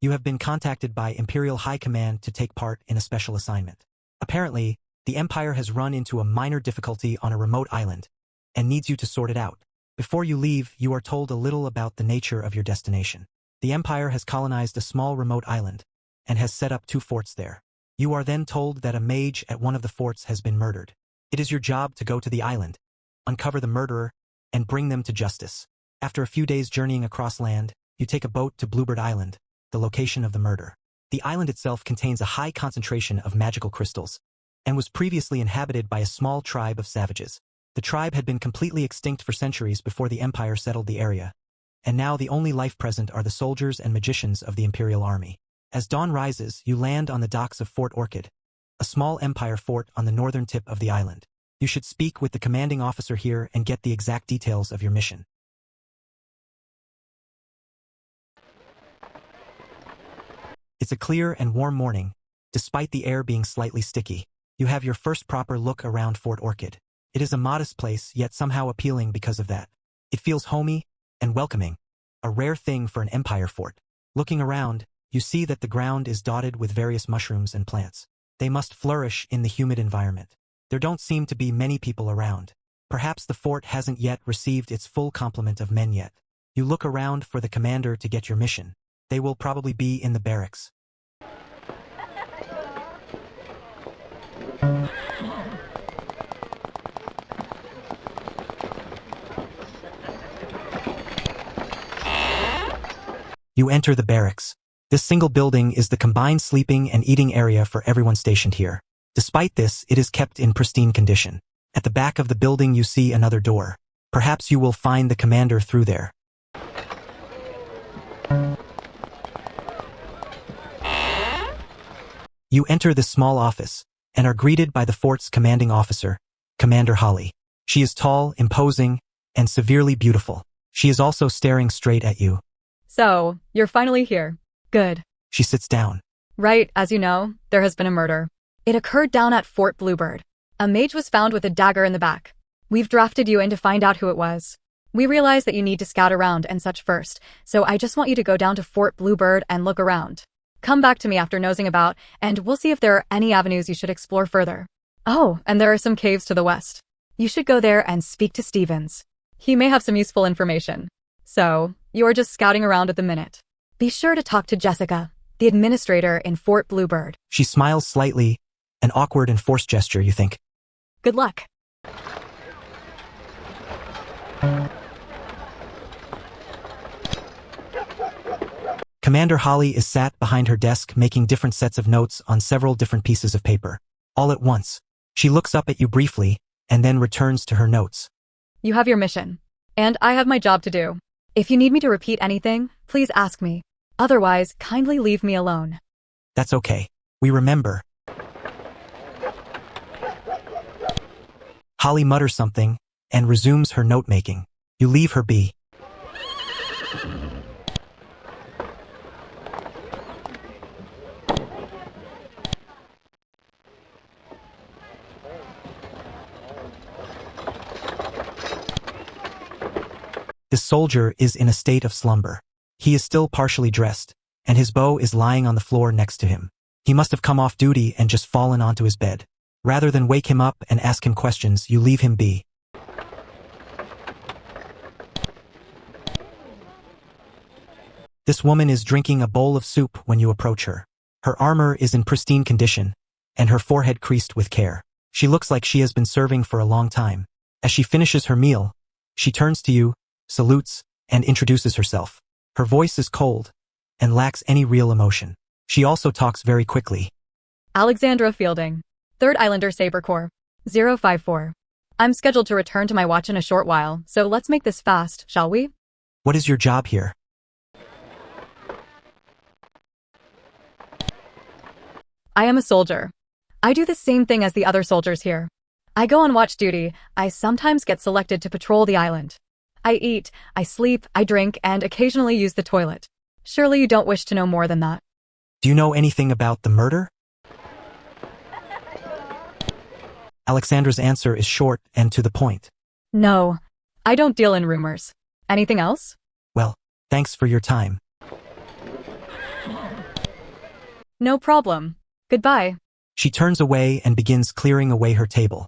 You have been contacted by Imperial High Command to take part in a special assignment. Apparently, the Empire has run into a minor difficulty on a remote island and needs you to sort it out. Before you leave, you are told a little about the nature of your destination. The Empire has colonized a small remote island and has set up 2 forts there. You are then told that a mage at one of the forts has been murdered. It is your job to go to the island, uncover the murderer, and bring them to justice. After a few days journeying across land, you take a boat to Bluebird Island, the location of the murder. The island itself contains a high concentration of magical crystals and was previously inhabited by a small tribe of savages. The tribe had been completely extinct for centuries before the Empire settled the area, and now the only life present are the soldiers and magicians of the Imperial Army. As dawn rises, you land on the docks of Fort Orchid, a small Empire fort on the northern tip of the island. You should speak with the commanding officer here and get the exact details of your mission. It's a clear and warm morning, despite the air being slightly sticky. You have your first proper look around Fort Orchid. It is a modest place, yet somehow appealing because of that. It feels homey and welcoming, a rare thing for an Empire fort. Looking around, you see that the ground is dotted with various mushrooms and plants. They must flourish in the humid environment. There don't seem to be many people around. Perhaps the fort hasn't yet received its full complement of men yet. You look around for the commander to get your mission. They will probably be in the barracks. You enter the barracks. This single building is the combined sleeping and eating area for everyone stationed here. Despite this, it is kept in pristine condition. At the back of the building you see another door. Perhaps you will find the commander through there. You enter this small office and are greeted by the fort's commanding officer, Commander Holly. She is tall, imposing, and severely beautiful. She is also staring straight at you. So, you're finally here. Good. She sits down. Right, as you know, there has been a murder. It occurred down at Fort Bluebird. A mage was found with a dagger in the back. We've drafted you in to find out who it was. We realize that you need to scout around and such first, so I just want you to go down to Fort Bluebird and look around. Come back to me after nosing about, and we'll see if there are any avenues you should explore further. Oh, and there are some caves to the west. You should go there and speak to Stevens. He may have some useful information. So, you are just scouting around at the minute. Be sure to talk to Jessica, the administrator in Fort Bluebird. She smiles slightly, an awkward and forced gesture, you think. Good luck. Commander Holly is sat behind her desk making different sets of notes on several different pieces of paper. All at once, she looks up at you briefly and then returns to her notes. You have your mission, and I have my job to do. If you need me to repeat anything, please ask me. Otherwise, kindly leave me alone. That's okay. We remember. Holly mutters something and resumes her note-making. You leave her be. The soldier is in a state of slumber. He is still partially dressed, and his bow is lying on the floor next to him. He must have come off duty and just fallen onto his bed. Rather than wake him up and ask him questions, you leave him be. This woman is drinking a bowl of soup when you approach her. Her armor is in pristine condition, and her forehead creased with care. She looks like she has been serving for a long time. As she finishes her meal, she turns to you, salutes, and introduces herself. Her voice is cold and lacks any real emotion. She also talks very quickly. Alexandra Fielding, 3rd Islander Saber Corps, 054. I'm scheduled to return to my watch in a short while, so let's make this fast, shall we? What is your job here? I am a soldier. I do the same thing as the other soldiers here. I go on watch duty. I sometimes get selected to patrol the island. I eat, I sleep, I drink, and occasionally use the toilet. Surely you don't wish to know more than that. Do you know anything about the murder? Alexandra's answer is short and to the point. No, I don't deal in rumors. Anything else? Well, thanks for your time. No problem. Goodbye. She turns away and begins clearing away her table.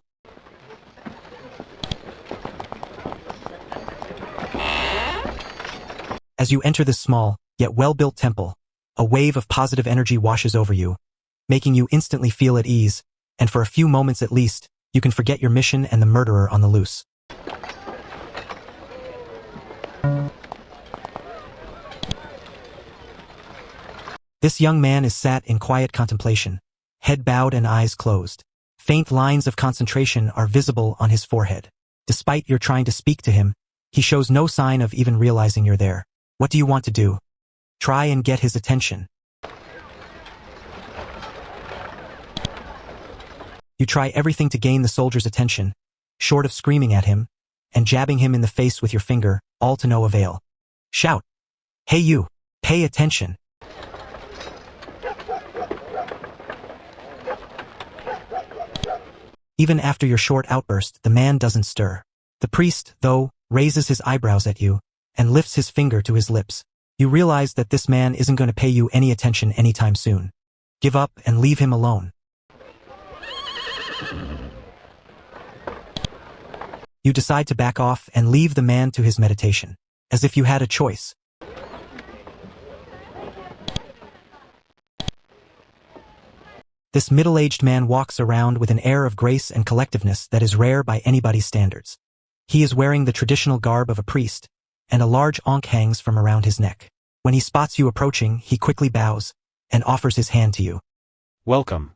As you enter this small, yet well-built temple, a wave of positive energy washes over you, making you instantly feel at ease, and for a few moments at least, you can forget your mission and the murderer on the loose. This young man is sat in quiet contemplation, head bowed and eyes closed. Faint lines of concentration are visible on his forehead. Despite your trying to speak to him, he shows no sign of even realizing you're there. What do you want to do? Try and get his attention. You try everything to gain the soldier's attention, short of screaming at him, and jabbing him in the face with your finger, all to no avail. Shout, "Hey you, pay attention." Even after your short outburst, the man doesn't stir. The priest, though, raises his eyebrows at you and lifts his finger to his lips. You realize that this man isn't going to pay you any attention anytime soon. Give up and leave him alone. You decide to back off and leave the man to his meditation, as if you had a choice. This middle-aged man walks around with an air of grace and collectiveness that is rare by anybody's standards. He is wearing the traditional garb of a priest, and a large ankh hangs from around his neck. When he spots you approaching, he quickly bows and offers his hand to you. Welcome.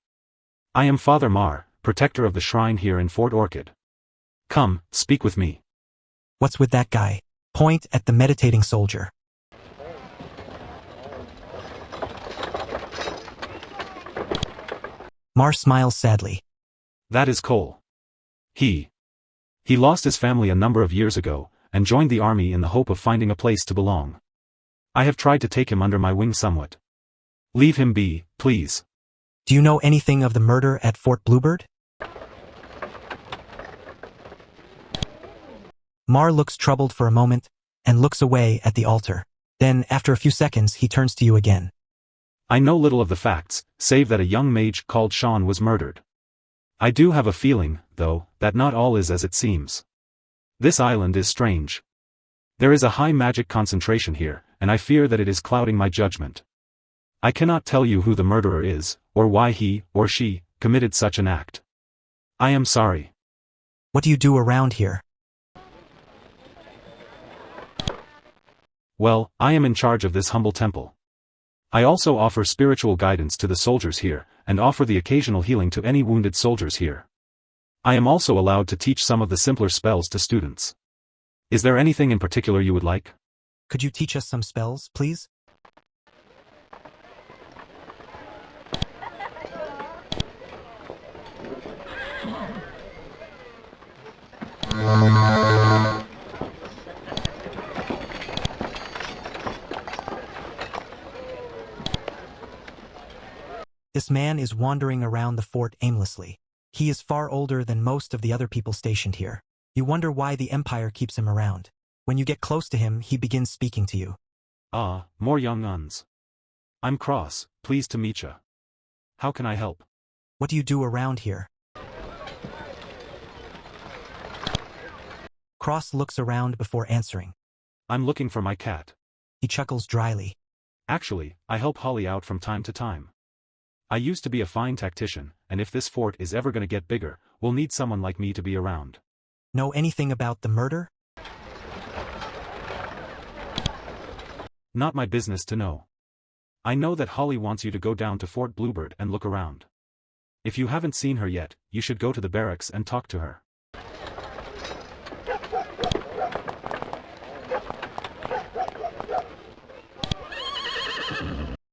I am Father Mar, protector of the shrine here in Fort Orchid. Come, speak with me. What's with that guy? Point at the meditating soldier. Mar smiles sadly. That is Cole. He lost his family a number of years ago, and joined the army in the hope of finding a place to belong. I have tried to take him under my wing somewhat. Leave him be, please. Do you know anything of the murder at Fort Bluebird? Mar looks troubled for a moment, and looks away at the altar. Then, after a few seconds, he turns to you again. I know little of the facts, save that a young mage called Sean was murdered. I do have a feeling, though, that not all is as it seems. This island is strange. There is a high magic concentration here, and I fear that it is clouding my judgment. I cannot tell you who the murderer is, or why he, or she, committed such an act. I am sorry. What do you do around here? Well, I am in charge of this humble temple. I also offer spiritual guidance to the soldiers here, and offer the occasional healing to any wounded soldiers here. I am also allowed to teach some of the simpler spells to students. Is there anything in particular you would like? Could you teach us some spells, please? This man is wandering around the fort aimlessly. He is far older than most of the other people stationed here. You wonder why the Empire keeps him around. When you get close to him, he begins speaking to you. Ah, more young uns. I'm Cross, pleased to meet ya. How can I help? What do you do around here? Cross looks around before answering. I'm looking for my cat. He chuckles dryly. Actually, I help Holly out from time to time. I used to be a fine tactician, and if this fort is ever going to get bigger, we'll need someone like me to be around. Know anything about the murder? Not my business to know. I know that Holly wants you to go down to Fort Bluebird and look around. If you haven't seen her yet, you should go to the barracks and talk to her.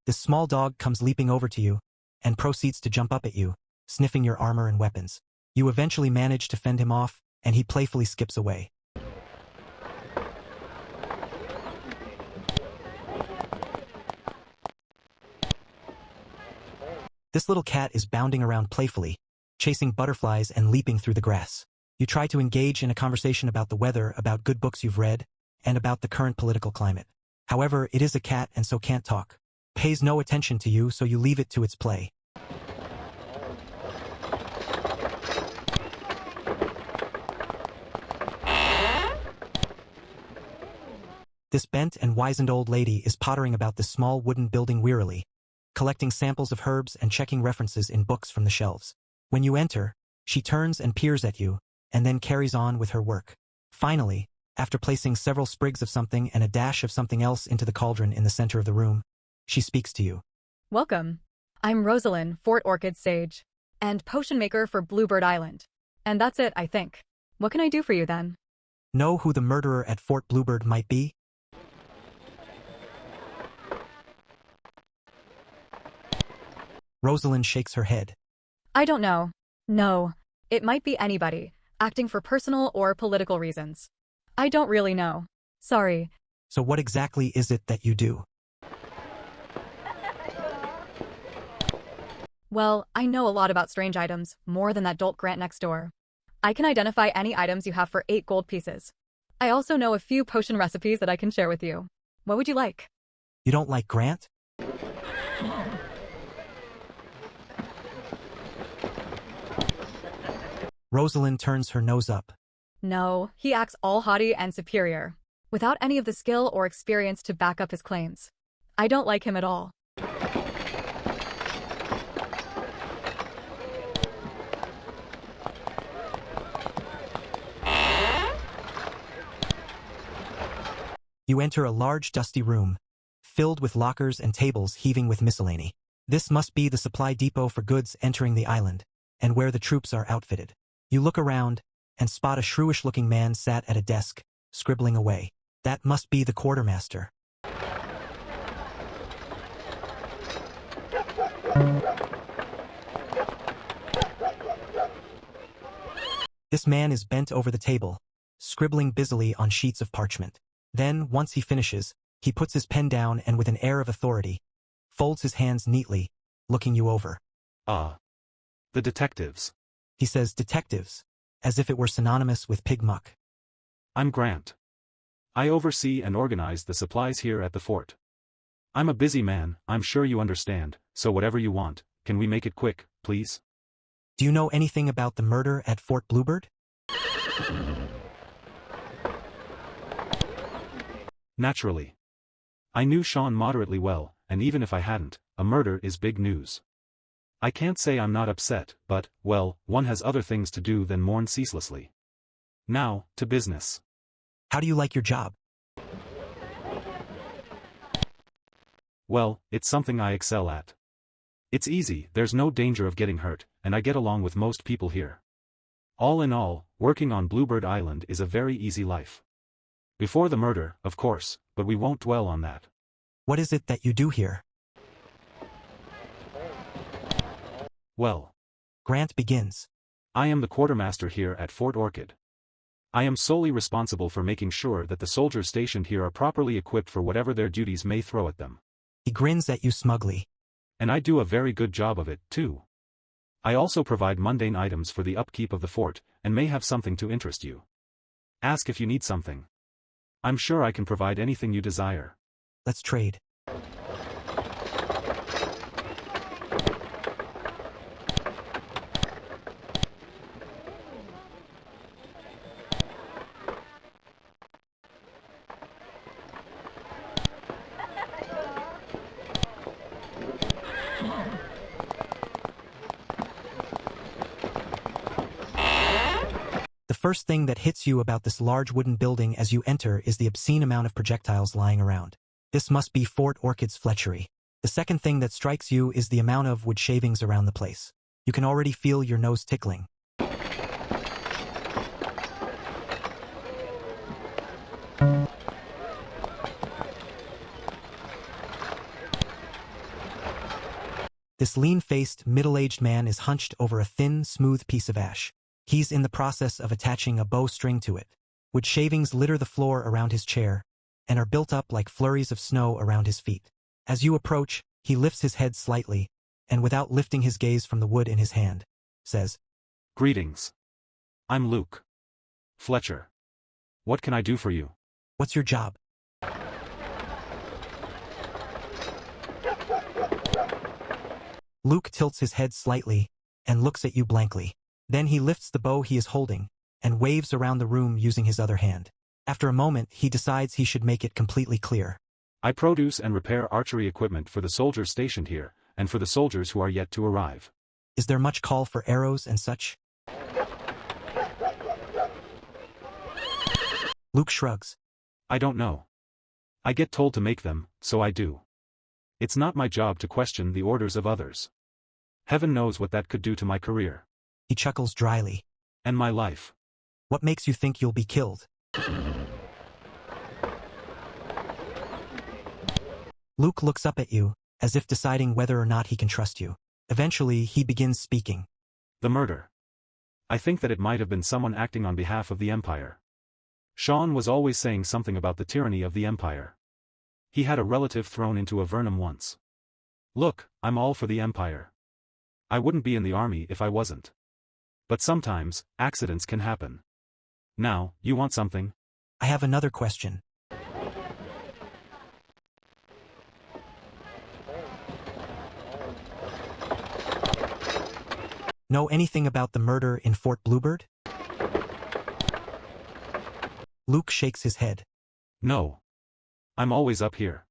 This small dog comes leaping over to you, and proceeds to jump up at you, sniffing your armor and weapons. You eventually manage to fend him off, and he playfully skips away. This little cat is bounding around playfully, chasing butterflies and leaping through the grass. You try to engage in a conversation about the weather, about good books you've read, and about the current political climate. However, it is a cat and so can't talk. pays no attention to you, so you leave it to its play. This bent and wizened old lady is pottering about this small wooden building wearily, collecting samples of herbs and checking references in books from the shelves. When you enter, she turns and peers at you, and then carries on with her work. Finally, after placing several sprigs of something and a dash of something else into the cauldron in the center of the room, she speaks to you. Welcome. I'm Rosalind, Fort Orchid Sage, and potion maker for Bluebird Island. And that's it, I think. What can I do for you then? Know who the murderer at Fort Bluebird might be? Rosalind shakes her head. I don't know. No, it might be anybody, acting for personal or political reasons. I don't really know. Sorry. So what exactly is it that you do? Well, I know a lot about strange items, more than that dolt Grant next door. I can identify any items you have for 8 gold pieces. I also know a few potion recipes that I can share with you. What would you like? You don't like Grant? Rosalind turns her nose up. No, he acts all haughty and superior, without any of the skill or experience to back up his claims. I don't like him at all. You enter a large dusty room, filled with lockers and tables heaving with miscellany. This must be the supply depot for goods entering the island, and where the troops are outfitted. You look around, and spot a shrewish-looking man sat at a desk, scribbling away. That must be the quartermaster. This man is bent over the table, scribbling busily on sheets of parchment. Then, once he finishes, he puts his pen down and with an air of authority, folds his hands neatly, looking you over. Ah. The detectives. He says detectives, as if it were synonymous with pig muck. I'm Grant. I oversee and organize the supplies here at the fort. I'm a busy man, I'm sure you understand, so whatever you want, can we make it quick, please? Do you know anything about the murder at Fort Bluebird? Naturally. I knew Sean moderately well, and even if I hadn't, a murder is big news. I can't say I'm not upset, but, well, one has other things to do than mourn ceaselessly. Now, to business. How do you like your job? Well, it's something I excel at. It's easy, there's no danger of getting hurt, and I get along with most people here. All in all, working on Bluebird Island is a very easy life. Before the murder, of course, but we won't dwell on that. What is it that you do here? Well, Grant begins. I am the quartermaster here at Fort Orchid. I am solely responsible for making sure that the soldiers stationed here are properly equipped for whatever their duties may throw at them. He grins at you smugly. And I do a very good job of it, too. I also provide mundane items for the upkeep of the fort, and may have something to interest you. Ask if you need something. I'm sure I can provide anything you desire. Let's trade. The first thing that hits you about this large wooden building as you enter is the obscene amount of projectiles lying around. This must be Fort Orchid's fletchery. The second thing that strikes you is the amount of wood shavings around the place. You can already feel your nose tickling. This lean-faced, middle-aged man is hunched over a thin, smooth piece of ash. He's in the process of attaching a bowstring to it. Wood shavings litter the floor around his chair, and are built up like flurries of snow around his feet. As you approach, he lifts his head slightly, and without lifting his gaze from the wood in his hand, says, Greetings. I'm Luke Fletcher. What can I do for you? What's your job? Luke tilts his head slightly and looks at you blankly. Then he lifts the bow he is holding and waves around the room using his other hand. After a moment, he decides he should make it completely clear. I produce and repair archery equipment for the soldiers stationed here, and for the soldiers who are yet to arrive. Is there much call for arrows and such? Luke shrugs. I don't know. I get told to make them, so I do. It's not my job to question the orders of others. Heaven knows what that could do to my career. He chuckles dryly. And my life. What makes you think you'll be killed? Luke looks up at you, as if deciding whether or not he can trust you. Eventually, he begins speaking. The murder. I think that it might have been someone acting on behalf of the Empire. Sean was always saying something about the tyranny of the Empire. He had a relative thrown into Avernum once. Look, I'm all for the Empire. I wouldn't be in the army if I wasn't. But sometimes, accidents can happen. Now, you want something? I have another question. Know anything about the murder in Fort Bluebird? Luke shakes his head. No. I'm always up here.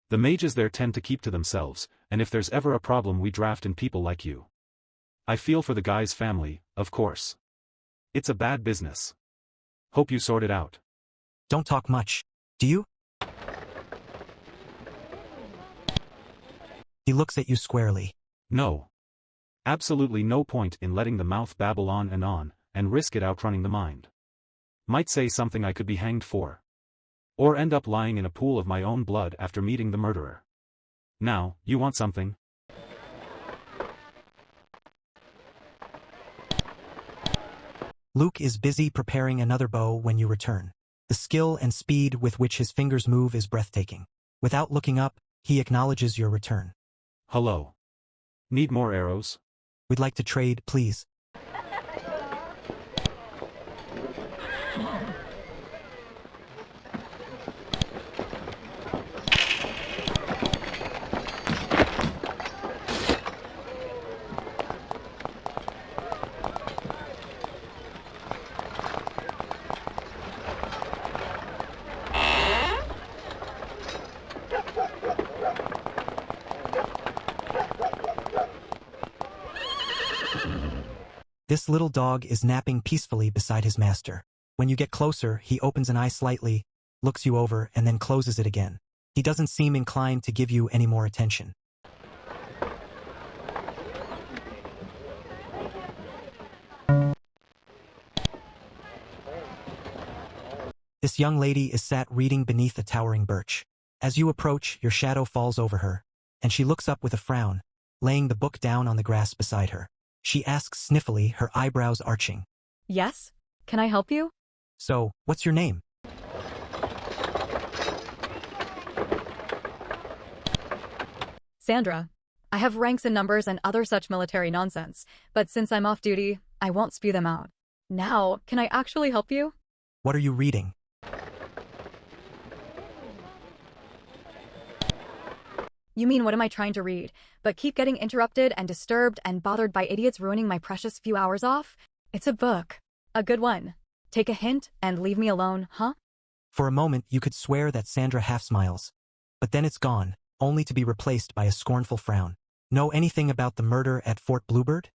The mages there tend to keep to themselves, and if there's ever a problem we draft in people like you. I feel for the guy's family, of course. It's a bad business. Hope you sort it out. Don't talk much, do you? He looks at you squarely. No. Absolutely no point in letting the mouth babble on and risk it outrunning the mind. Might say something I could be hanged for. Or end up lying in a pool of my own blood after meeting the murderer. Now, you want something? Luke is busy preparing another bow when you return. The skill and speed with which his fingers move is breathtaking. Without looking up, he acknowledges your return. Hello. Need more arrows? We'd like to trade, please. This little dog is napping peacefully beside his master. When you get closer, he opens an eye slightly, looks you over, and then closes it again. He doesn't seem inclined to give you any more attention. This young lady is sat reading beneath a towering birch. As you approach, your shadow falls over her, and she looks up with a frown, laying the book down on the grass beside her. She asks sniffily, her eyebrows arching. Yes? Can I help you? So, what's your name? Sandra. I have ranks and numbers and other such military nonsense, but since I'm off duty, I won't spew them out. Now, can I actually help you? What are you reading? You mean what am I trying to read, but keep getting interrupted and disturbed and bothered by idiots ruining my precious few hours off? It's a book. A good one. Take a hint and leave me alone, huh? For a moment, you could swear that Sandra half smiles. But then it's gone, only to be replaced by a scornful frown. Know anything about the murder at Fort Bluebird?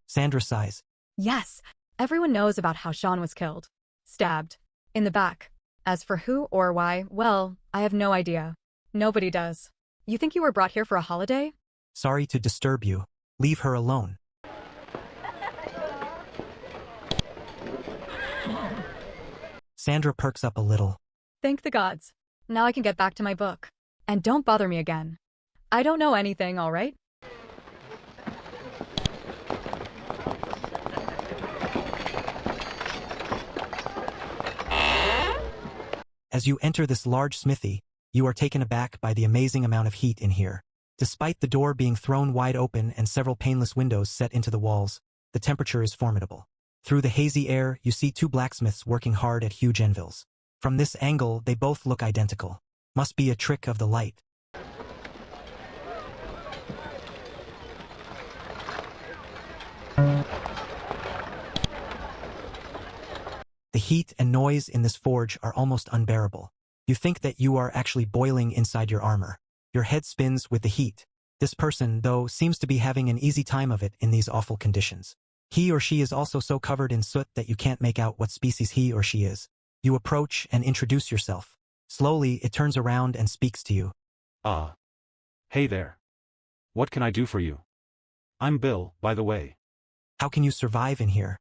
Sandra sighs. Yes, everyone knows about how Sean was killed. Stabbed. In the back. As for who or why, well, I have no idea. Nobody does. You think you were brought here for a holiday? Sorry to disturb you. Leave her alone. Sandra perks up a little. Thank the gods. Now I can get back to my book. And don't bother me again. I don't know anything, all right? As you enter this large smithy, you are taken aback by the amazing amount of heat in here. Despite the door being thrown wide open and several paneless windows set into the walls, the temperature is formidable. Through the hazy air, you see two blacksmiths working hard at huge anvils. From this angle, they both look identical. Must be a trick of the light. The heat and noise in this forge are almost unbearable. You think that you are actually boiling inside your armor. Your head spins with the heat. This person, though, seems to be having an easy time of it in these awful conditions. He or she is also so covered in soot that you can't make out what species he or she is. You approach and introduce yourself. Slowly, it turns around and speaks to you. Hey there. What can I do for you? I'm Bill, by the way. How can you survive in here?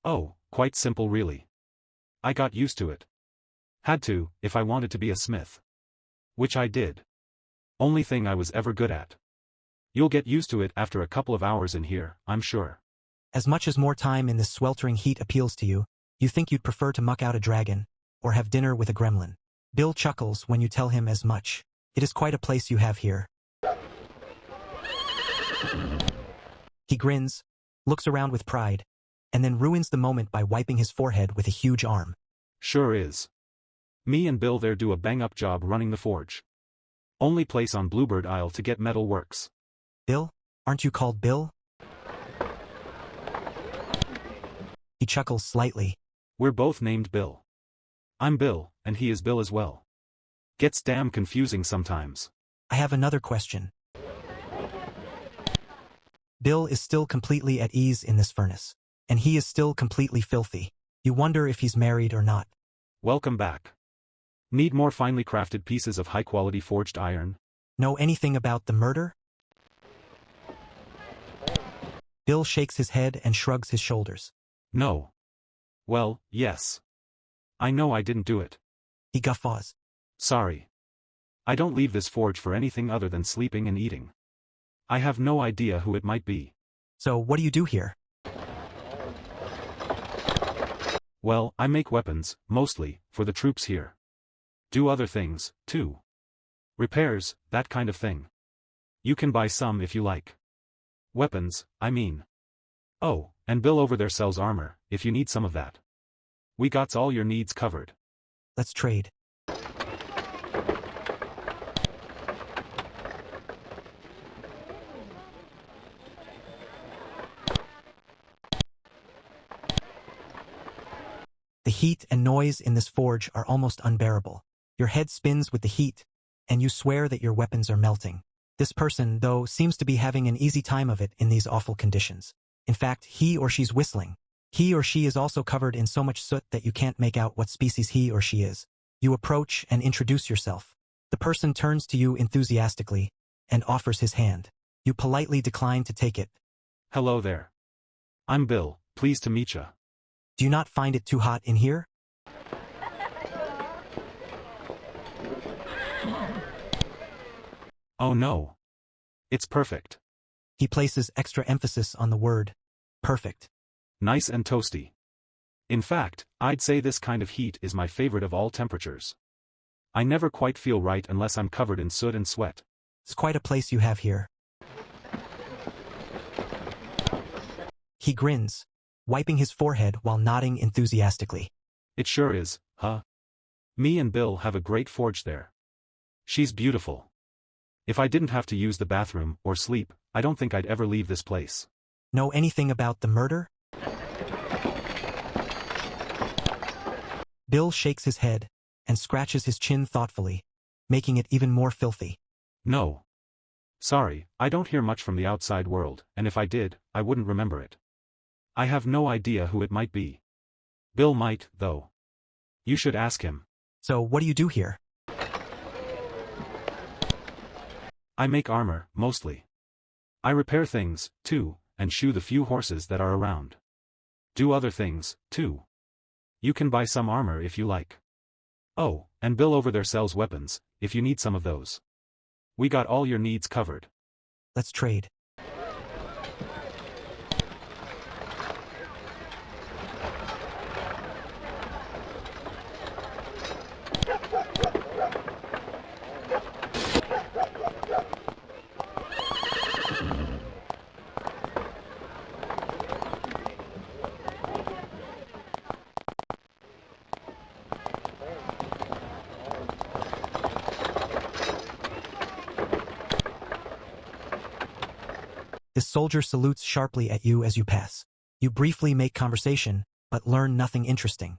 Oh, quite simple really. I got used to it. Had to, if I wanted to be a smith. Which I did. Only thing I was ever good at. You'll get used to it after a couple of hours in here, I'm sure. As much as more time in this sweltering heat appeals to you, you think you'd prefer to muck out a dragon, or have dinner with a gremlin. Bill chuckles when you tell him as much. It is quite a place you have here. He grins, looks around with pride, and then ruins the moment by wiping his forehead with a huge arm. Sure is. Me and Bill there do a bang-up job running the forge. Only place on Bluebird Isle to get metal works. Bill? Aren't you called Bill? He chuckles slightly. We're both named Bill. I'm Bill, and he is Bill as well. Gets damn confusing sometimes. I have another question. Bill is still completely at ease in this furnace, and he is still completely filthy. You wonder if he's married or not. Welcome back. Need more finely crafted pieces of high-quality forged iron? Know anything about the murder? Bill shakes his head and shrugs his shoulders. No. Well, yes. I know I didn't do it. He guffaws. Sorry. I don't leave this forge for anything other than sleeping and eating. I have no idea who it might be. So what do you do here? Well, I make weapons, mostly, for the troops here. Do other things, too. Repairs, that kind of thing. You can buy some if you like. Weapons, I mean. Oh, and Bill over there sells armor, if you need some of that. We got all your needs covered. Let's trade. The heat and noise in this forge are almost unbearable. Your head spins with the heat, and you swear that your weapons are melting. This person, though, seems to be having an easy time of it in these awful conditions. In fact, he or she's whistling. He or she is also covered in so much soot that you can't make out what species he or she is. You approach and introduce yourself. The person turns to you enthusiastically and offers his hand. You politely decline to take it. Hello there. I'm Bill, pleased to meet ya. Do you not find it too hot in here? Oh no. It's perfect. He places extra emphasis on the word, perfect. Nice and toasty. In fact, I'd say this kind of heat is my favorite of all temperatures. I never quite feel right unless I'm covered in soot and sweat. It's quite a place you have here. He grins, wiping his forehead while nodding enthusiastically. It sure is, huh? Me and Bill have a great forge there. She's beautiful. If I didn't have to use the bathroom or sleep, I don't think I'd ever leave this place. Know anything about the murder? Bill shakes his head and scratches his chin thoughtfully, making it even more filthy. No. Sorry, I don't hear much from the outside world, and if I did, I wouldn't remember it. I have no idea who it might be. Bill might, though. You should ask him. So what do you do here? I make armor, mostly. I repair things, too, and shoe the few horses that are around. Do other things, too. You can buy some armor if you like. Oh, and Bill over there sells weapons, if you need some of those. We got all your needs covered. Let's trade. The soldier salutes sharply at you as you pass. You briefly make conversation, but learn nothing interesting.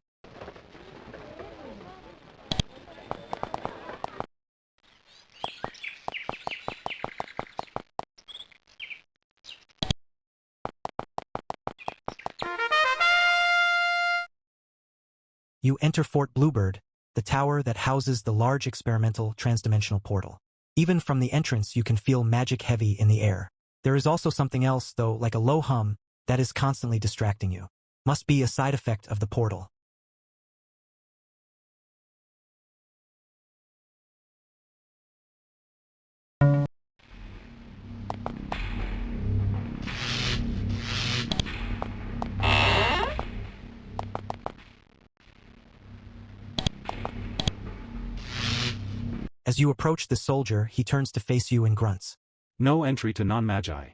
You enter Fort Bluebird, the tower that houses the large experimental transdimensional portal. Even from the entrance you can feel magic heavy in the air. There is also something else, though, like a low hum, that is constantly distracting you. Must be a side effect of the portal. As you approach the soldier, he turns to face you and grunts. No entry to non-magi.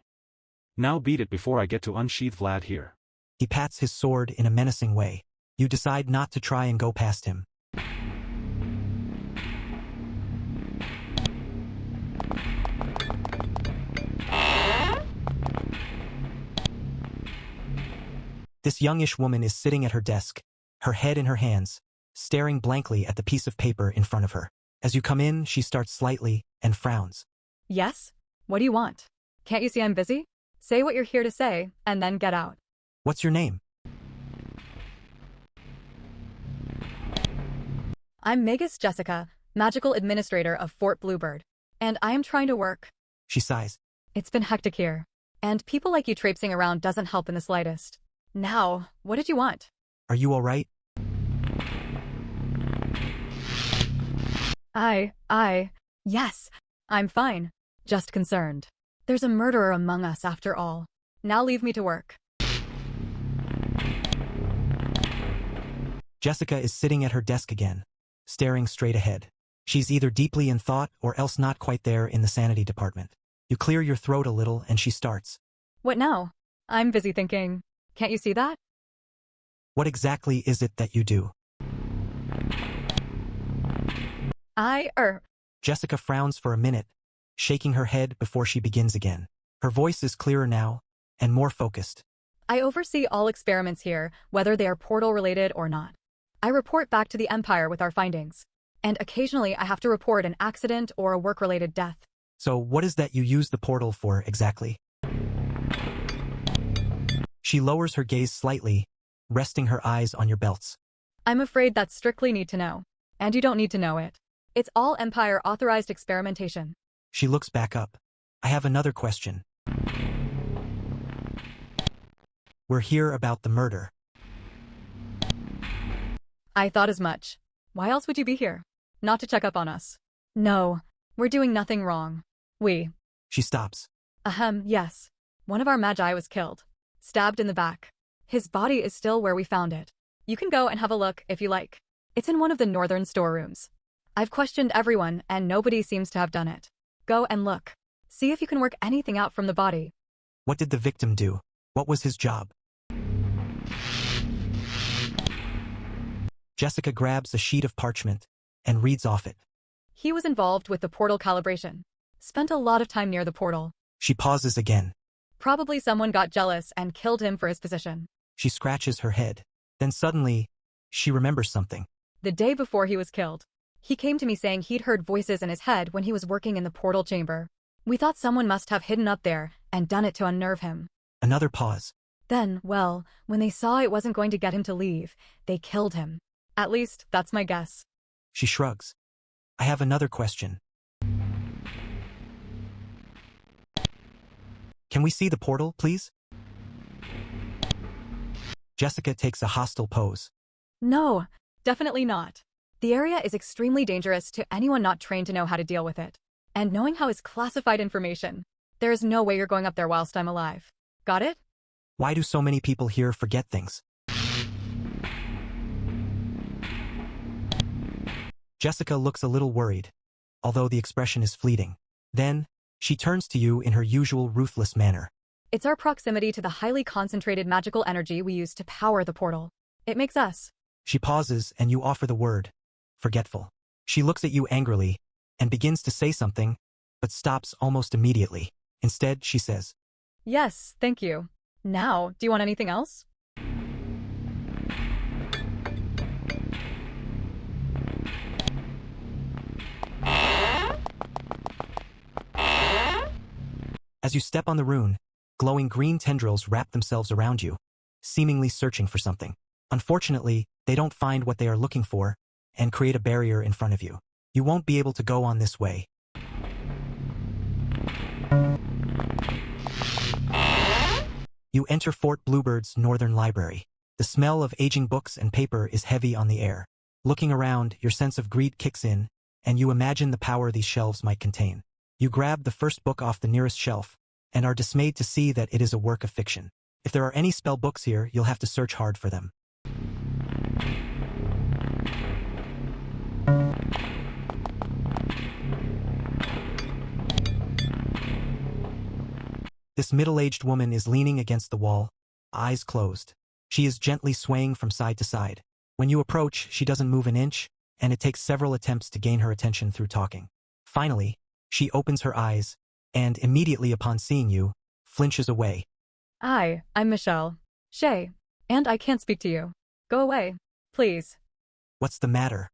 Now beat it before I get to unsheath Vlad here. He pats his sword in a menacing way. You decide not to try and go past him. This youngish woman is sitting at her desk, her head in her hands, staring blankly at the piece of paper in front of her. As you come in, she starts slightly and frowns. Yes? What do you want? Can't you see I'm busy? Say what you're here to say, and then get out. What's your name? I'm Magus Jessica, Magical Administrator of Fort Bluebird. And I am trying to work. She sighs. It's been hectic here. And people like you traipsing around doesn't help in the slightest. Now, what did you want? Are you all right? Yes, I'm fine. Just concerned. There's a murderer among us after all. Now leave me to work. Jessica is sitting at her desk again, staring straight ahead. She's either deeply in thought or else not quite there in the sanity department. You clear your throat a little and she starts. What now? I'm busy thinking. Can't you see that? What exactly is it that you do? Jessica frowns for a minute, shaking her head before she begins again. Her voice is clearer now, and more focused. I oversee all experiments here, whether they are portal-related or not. I report back to the Empire with our findings. And occasionally I have to report an accident or a work-related death. So what is that you use the portal for exactly? She lowers her gaze slightly, resting her eyes on your belts. I'm afraid that's strictly need to know. And you don't need to know it. It's all Empire-authorized experimentation. She looks back up. I have another question. We're here about the murder. I thought as much. Why else would you be here? Not to check up on us. No, we're doing nothing wrong. She stops. Yes. One of our magi was killed. Stabbed in the back. His body is still where we found it. You can go and have a look if you like. It's in one of the northern storerooms. I've questioned everyone and nobody seems to have done it. Go and look. See if you can work anything out from the body. What did the victim do? What was his job? Jessica grabs a sheet of parchment and reads off it. He was involved with the portal calibration. Spent a lot of time near the portal. She pauses again. Probably someone got jealous and killed him for his position. She scratches her head. Then suddenly, she remembers something. The day before he was killed, he came to me saying he'd heard voices in his head when he was working in the portal chamber. We thought someone must have hidden up there and done it to unnerve him. Another pause. Then, well, when they saw it wasn't going to get him to leave, they killed him. At least, that's my guess. She shrugs. I have another question. Can we see the portal, please? Jessica takes a hostile pose. No, definitely not. The area is extremely dangerous to anyone not trained to know how to deal with it. And knowing how is classified information. There is no way you're going up there whilst I'm alive. Got it? Why do so many people here forget things? Jessica looks a little worried, although the expression is fleeting. Then, she turns to you in her usual ruthless manner. It's our proximity to the highly concentrated magical energy we use to power the portal. It makes us. She pauses and you offer the word. Forgetful. She looks at you angrily and begins to say something, but stops almost immediately. Instead, she says, Yes, thank you. Now, do you want anything else? As you step on the rune, glowing green tendrils wrap themselves around you, seemingly searching for something. Unfortunately, they don't find what they are looking for and create a barrier in front of you. You won't be able to go on this way. You enter Fort Bluebird's northern library. The smell of aging books and paper is heavy on the air. Looking around, your sense of greed kicks in, and you imagine the power these shelves might contain. You grab the first book off the nearest shelf, and are dismayed to see that it is a work of fiction. If there are any spell books here, you'll have to search hard for them. This middle-aged woman is leaning against the wall, eyes closed. She is gently swaying from side to side. When you approach, she doesn't move an inch, and it takes several attempts to gain her attention through talking. Finally, she opens her eyes, and immediately upon seeing you, flinches away. Hi, I'm Michelle. Shay. And I can't speak to you. Go away. Please. What's the matter?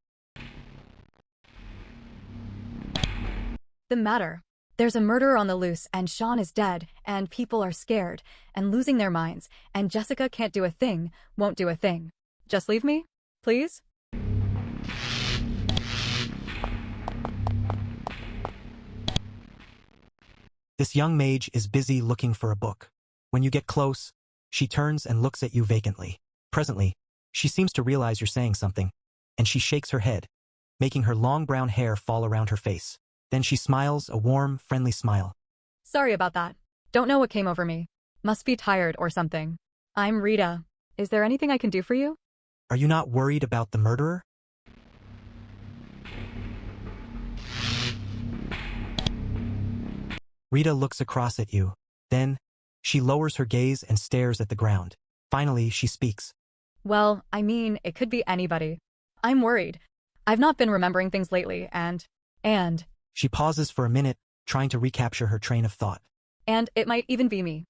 The matter. There's a murderer on the loose, and Sean is dead, and people are scared, and losing their minds, and Jessica can't do a thing, won't do a thing. Just leave me? Please? This young mage is busy looking for a book. When you get close, she turns and looks at you vacantly. Presently, she seems to realize you're saying something, and she shakes her head, making her long brown hair fall around her face. Then she smiles, a warm, friendly smile. Sorry about that. Don't know what came over me. Must be tired or something. I'm Rita. Is there anything I can do for you? Are you not worried about the murderer? Rita looks across at you. Then, she lowers her gaze and stares at the ground. Finally, she speaks. Well, I mean, it could be anybody. I'm worried. I've not been remembering things lately, and... She pauses for a minute, trying to recapture her train of thought. And it might even be me.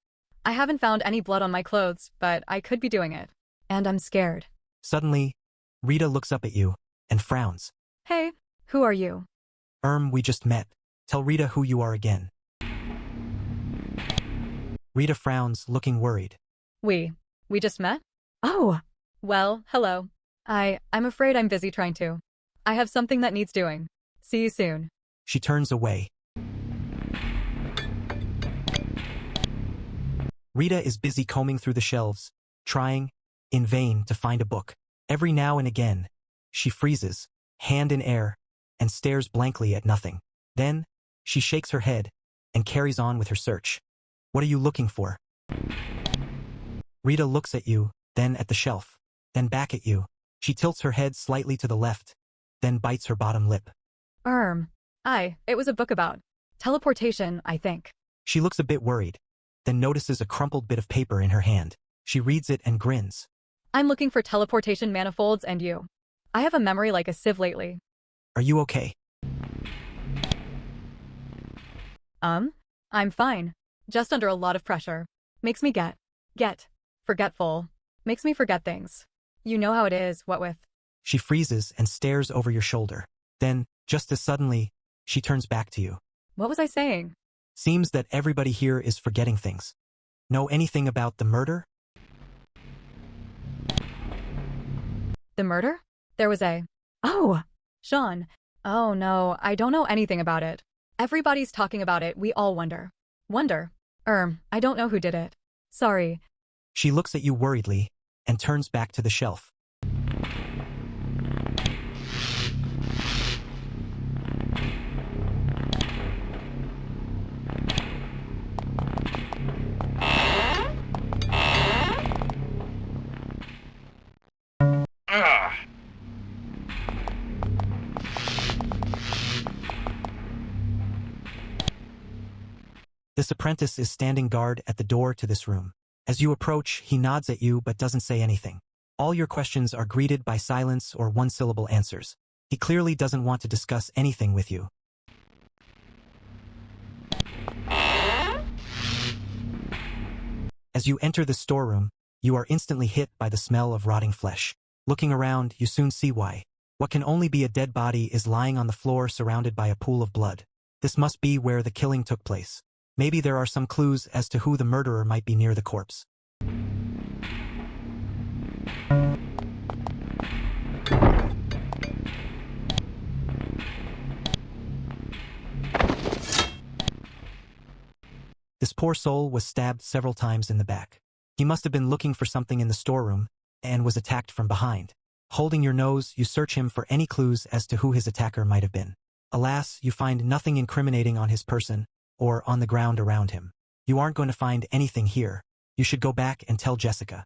I haven't found any blood on my clothes, but I could be doing it. And I'm scared. Suddenly, Rita looks up at you and frowns. Hey, who are you? We just met. Tell Rita who you are again. Rita frowns, looking worried. We just met? Oh, well, hello. I'm afraid I'm busy trying to. I have something that needs doing. See you soon. She turns away. Rita is busy combing through the shelves, trying, in vain, to find a book. Every now and again, she freezes, hand in air, and stares blankly at nothing. Then, she shakes her head and carries on with her search. What are you looking for? Rita looks at you, then at the shelf, then back at you. She tilts her head slightly to the left, then bites her bottom lip. It was a book about teleportation, I think. She looks a bit worried, then notices a crumpled bit of paper in her hand. She reads it and grins. I'm looking for teleportation manifolds and you. I have a memory like a sieve lately. Are you okay? I'm fine. Just under a lot of pressure. Makes me get forgetful. Makes me forget things. You know how it is, what with. She freezes and stares over your shoulder. Then, just as suddenly, she turns back to you. What was I saying? Seems that everybody here is forgetting things. Know anything about the murder? The murder? There was a... Oh, Sean. Oh no, I don't know anything about it. Everybody's talking about it, we all wonder. I don't know who did it. Sorry. She looks at you worriedly and turns back to the shelf. This apprentice is standing guard at the door to this room. As you approach, he nods at you but doesn't say anything. All your questions are greeted by silence or one-syllable answers. He clearly doesn't want to discuss anything with you. As you enter the storeroom, you are instantly hit by the smell of rotting flesh. Looking around, you soon see why. What can only be a dead body is lying on the floor surrounded by a pool of blood. This must be where the killing took place. Maybe there are some clues as to who the murderer might be near the corpse. This poor soul was stabbed several times in the back. He must have been looking for something in the storeroom and was attacked from behind. Holding your nose, you search him for any clues as to who his attacker might have been. Alas, you find nothing incriminating on his person or on the ground around him. You aren't going to find anything here. You should go back and tell Jessica.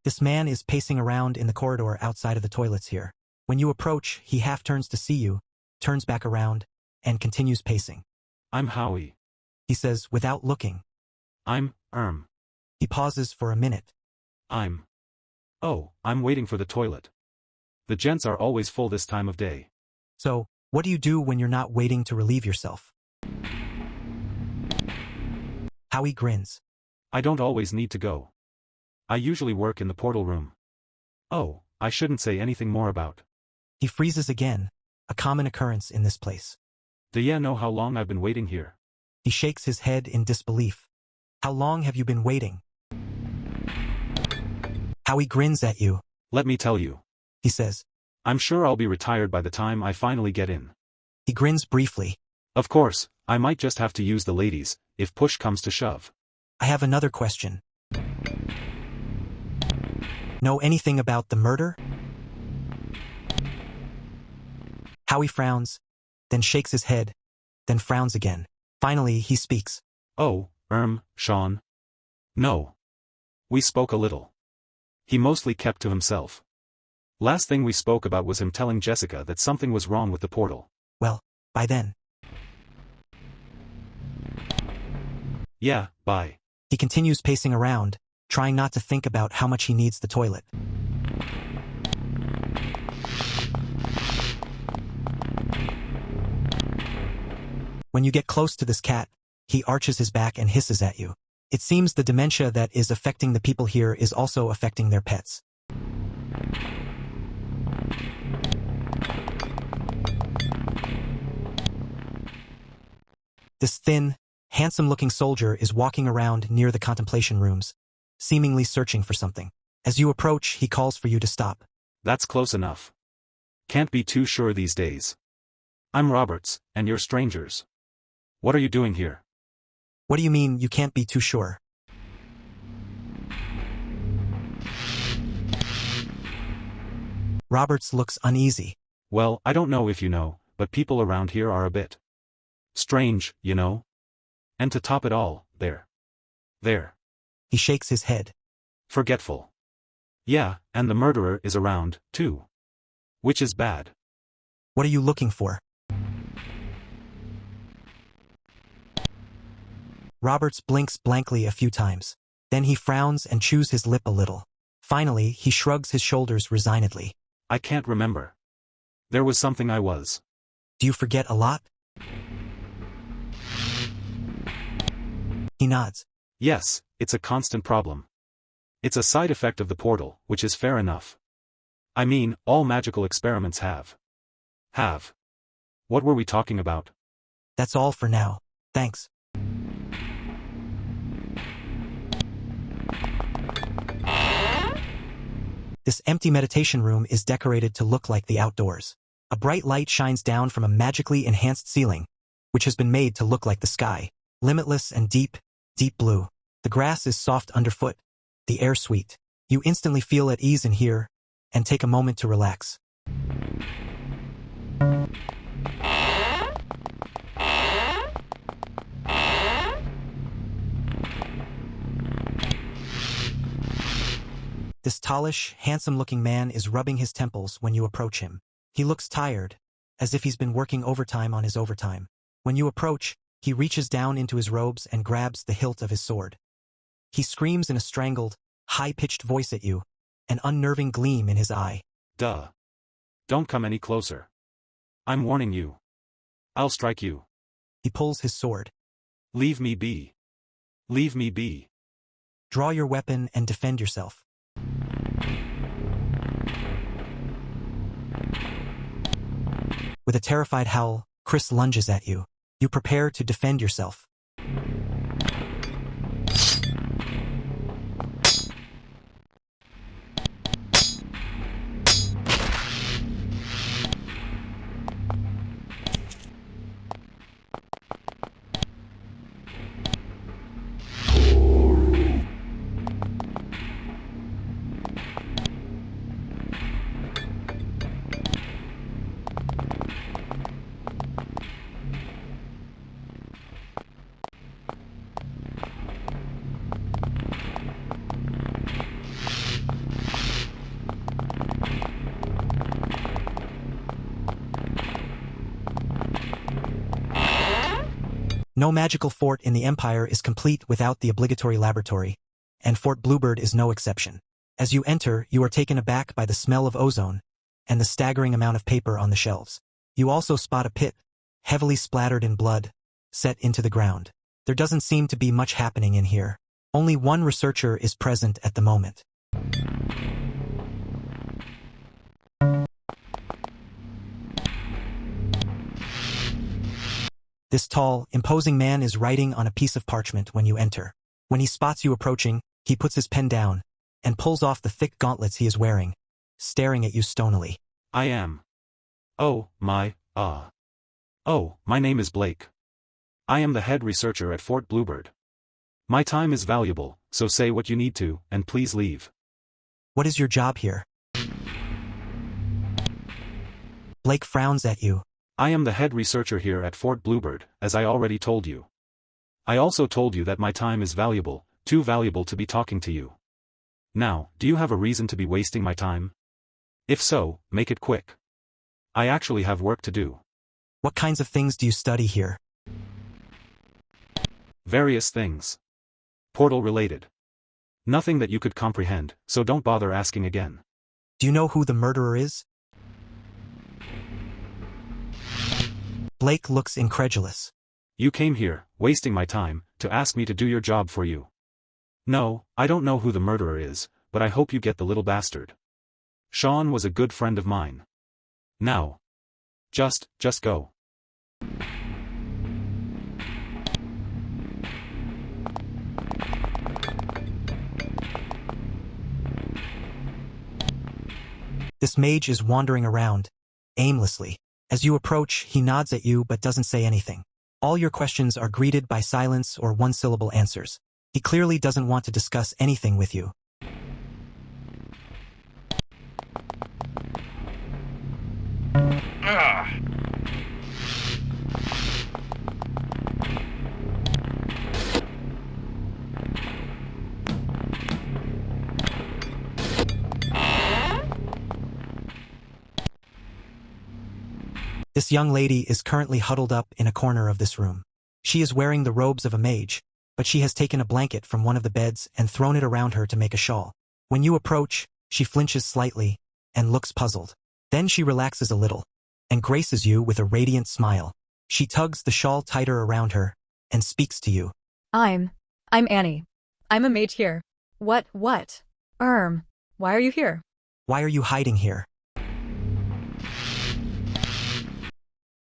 This man is pacing around in the corridor outside of the toilets here. When you approach, he half turns to see you, turns back around, and continues pacing. I'm Howie. He says without looking. I'm He pauses for a minute. I'm waiting for the toilet. The gents are always full this time of day. So, what do you do when you're not waiting to relieve yourself? Howie grins. I don't always need to go. I usually work in the portal room. Oh, I shouldn't say anything more about. He freezes again, a common occurrence in this place. Do ya know how long I've been waiting here? He shakes his head in disbelief. How long have you been waiting? Howie grins at you. Let me tell you. He says. I'm sure I'll be retired by the time I finally get in. He grins briefly. Of course, I might just have to use the ladies, if push comes to shove. I have another question. Know anything about the murder? Howie frowns, then shakes his head, then frowns again. Finally, he speaks. Oh, Sean. No. We spoke a little. He mostly kept to himself. Last thing we spoke about was him telling Jessica that something was wrong with the portal. Well, by then. Yeah, bye. He continues pacing around, trying not to think about how much he needs the toilet. When you get close to this cat, he arches his back and hisses at you. It seems the dementia that is affecting the people here is also affecting their pets. This thin, handsome-looking soldier is walking around near the contemplation rooms, seemingly searching for something. As you approach, he calls for you to stop. That's close enough. Can't be too sure these days. I'm Roberts, and you're strangers. What are you doing here? What do you mean you can't be too sure? Roberts looks uneasy. Well, I don't know if you know, but people around here are a bit strange, you know? And to top it all, they're He shakes his head. forgetful. Yeah, and the murderer is around, too. Which is bad. What are you looking for? Roberts blinks blankly a few times. Then he frowns and chews his lip a little. Finally, he shrugs his shoulders resignedly. I can't remember. There was something I was. Do you forget a lot? He nods. Yes, it's a constant problem. It's a side effect of the portal, which is fair enough. I mean, all magical experiments have. What were we talking about? That's all for now. Thanks. This empty meditation room is decorated to look like the outdoors. A bright light shines down from a magically enhanced ceiling, which has been made to look like the sky. Limitless and deep, deep blue. The grass is soft underfoot, the air sweet. You instantly feel at ease in here, and take a moment to relax. This tallish, handsome-looking man is rubbing his temples when you approach him. He looks tired, as if he's been working overtime on his overtime. When you approach, he reaches down into his robes and grabs the hilt of his sword. He screams in a strangled, high-pitched voice at you, an unnerving gleam in his eye. Duh. Don't come any closer. I'm warning you. I'll strike you. He pulls his sword. Leave me be. Leave me be. Draw your weapon and defend yourself. With a terrified howl, Chris lunges at you. You prepare to defend yourself. No magical fort in the Empire is complete without the obligatory laboratory, and Fort Bluebird is no exception. As you enter, you are taken aback by the smell of ozone and the staggering amount of paper on the shelves. You also spot a pit, heavily splattered in blood, set into the ground. There doesn't seem to be much happening in here. Only one researcher is present at the moment. This tall, imposing man is writing on a piece of parchment when you enter. When he spots you approaching, he puts his pen down and pulls off the thick gauntlets he is wearing, staring at you stonily. I am. Oh, my name is Blake. I am the head researcher at Fort Bluebird. My time is valuable, so say what you need to, and please leave. What is your job here? Blake frowns at you. I am the head researcher here at Fort Bluebird, as I already told you. I also told you that my time is valuable, too valuable to be talking to you. Now, do you have a reason to be wasting my time? If so, make it quick. I actually have work to do. What kinds of things do you study here? Various things. Portal-related. Nothing that you could comprehend, so don't bother asking again. Do you know who the murderer is? Blake looks incredulous. You came here, wasting my time, to ask me to do your job for you. No, I don't know who the murderer is, but I hope you get the little bastard. Sean was a good friend of mine. Now. Just go. This mage is wandering around, aimlessly. As you approach, he nods at you but doesn't say anything. All your questions are greeted by silence or one-syllable answers. He clearly doesn't want to discuss anything with you. This young lady is currently huddled up in a corner of this room. She is wearing the robes of a mage, but she has taken a blanket from one of the beds and thrown it around her to make a shawl. When you approach, she flinches slightly and looks puzzled. Then she relaxes a little and graces you with a radiant smile. She tugs the shawl tighter around her and speaks to you. I'm Annie. I'm a mage here. What? Why are you here? Why are you hiding here?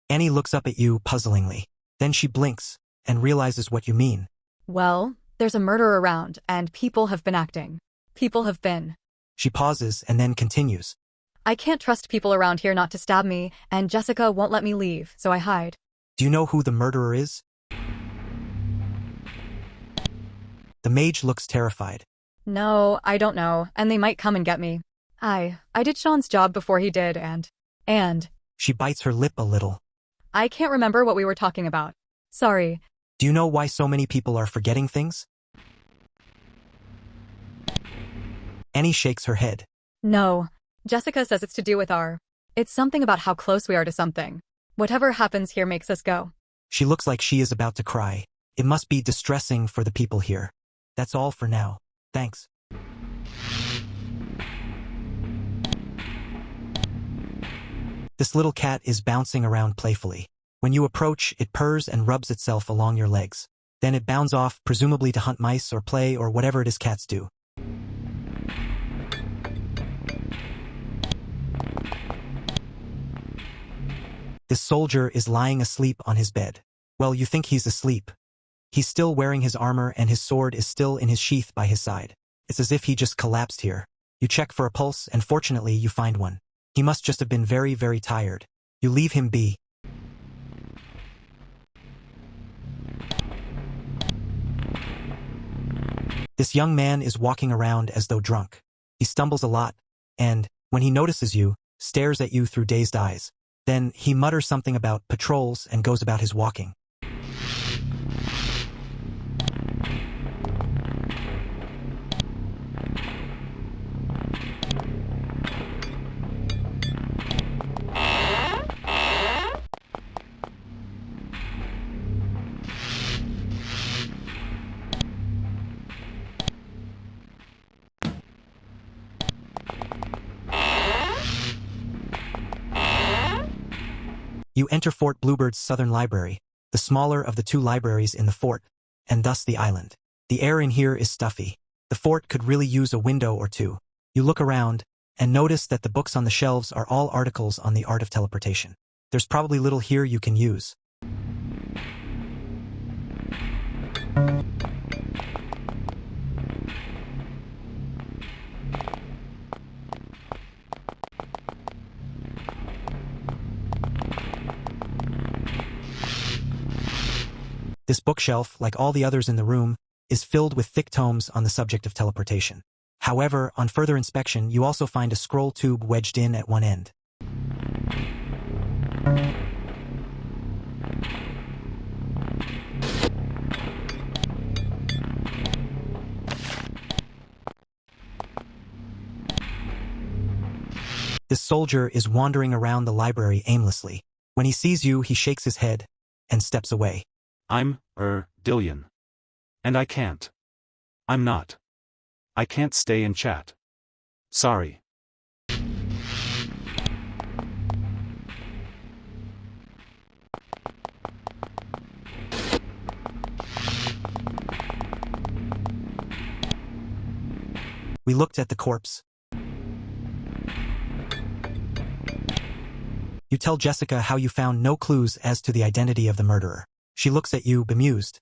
Annie looks up at you puzzlingly. Then she blinks and realizes what you mean. Well, there's a murder around, and people have been acting. She pauses and then continues. I can't trust people around here not to stab me, and Jessica won't let me leave, so I hide. Do you know who the murderer is? The mage looks terrified. No, I don't know, and they might come and get me. I did Sean's job before he did, and... She bites her lip a little. I can't remember what we were talking about. Sorry. Do you know why so many people are forgetting things? Annie shakes her head. No. Jessica says it's to do with It's something about how close we are to something. Whatever happens here makes us go. She looks like she is about to cry. It must be distressing for the people here. That's all for now. Thanks. This little cat is bouncing around playfully. When you approach, it purrs and rubs itself along your legs. Then it bounds off, presumably to hunt mice or play or whatever it is cats do. This soldier is lying asleep on his bed. Well, you think he's asleep. He's still wearing his armor and his sword is still in his sheath by his side. It's as if he just collapsed here. You check for a pulse and fortunately you find one. He must just have been very, very tired. You leave him be. This young man is walking around as though drunk. He stumbles a lot, and, when he notices you, stares at you through dazed eyes. Then, he mutters something about patrols and goes about his walking. You enter Fort Bluebird's southern library, the smaller of the two libraries in the fort, and thus the island. The air in here is stuffy. The fort could really use a window or two. You look around, and notice that the books on the shelves are all articles on the art of teleportation. There's probably little here you can use. This bookshelf, like all the others in the room, is filled with thick tomes on the subject of teleportation. However, on further inspection, you also find a scroll tube wedged in at one end. This soldier is wandering around the library aimlessly. When he sees you, he shakes his head and steps away. I'm, Dillion. And I can't. I'm not. I can't stay and chat. Sorry. We looked at the corpse. You tell Jessica how you found no clues as to the identity of the murderer. She looks at you, bemused.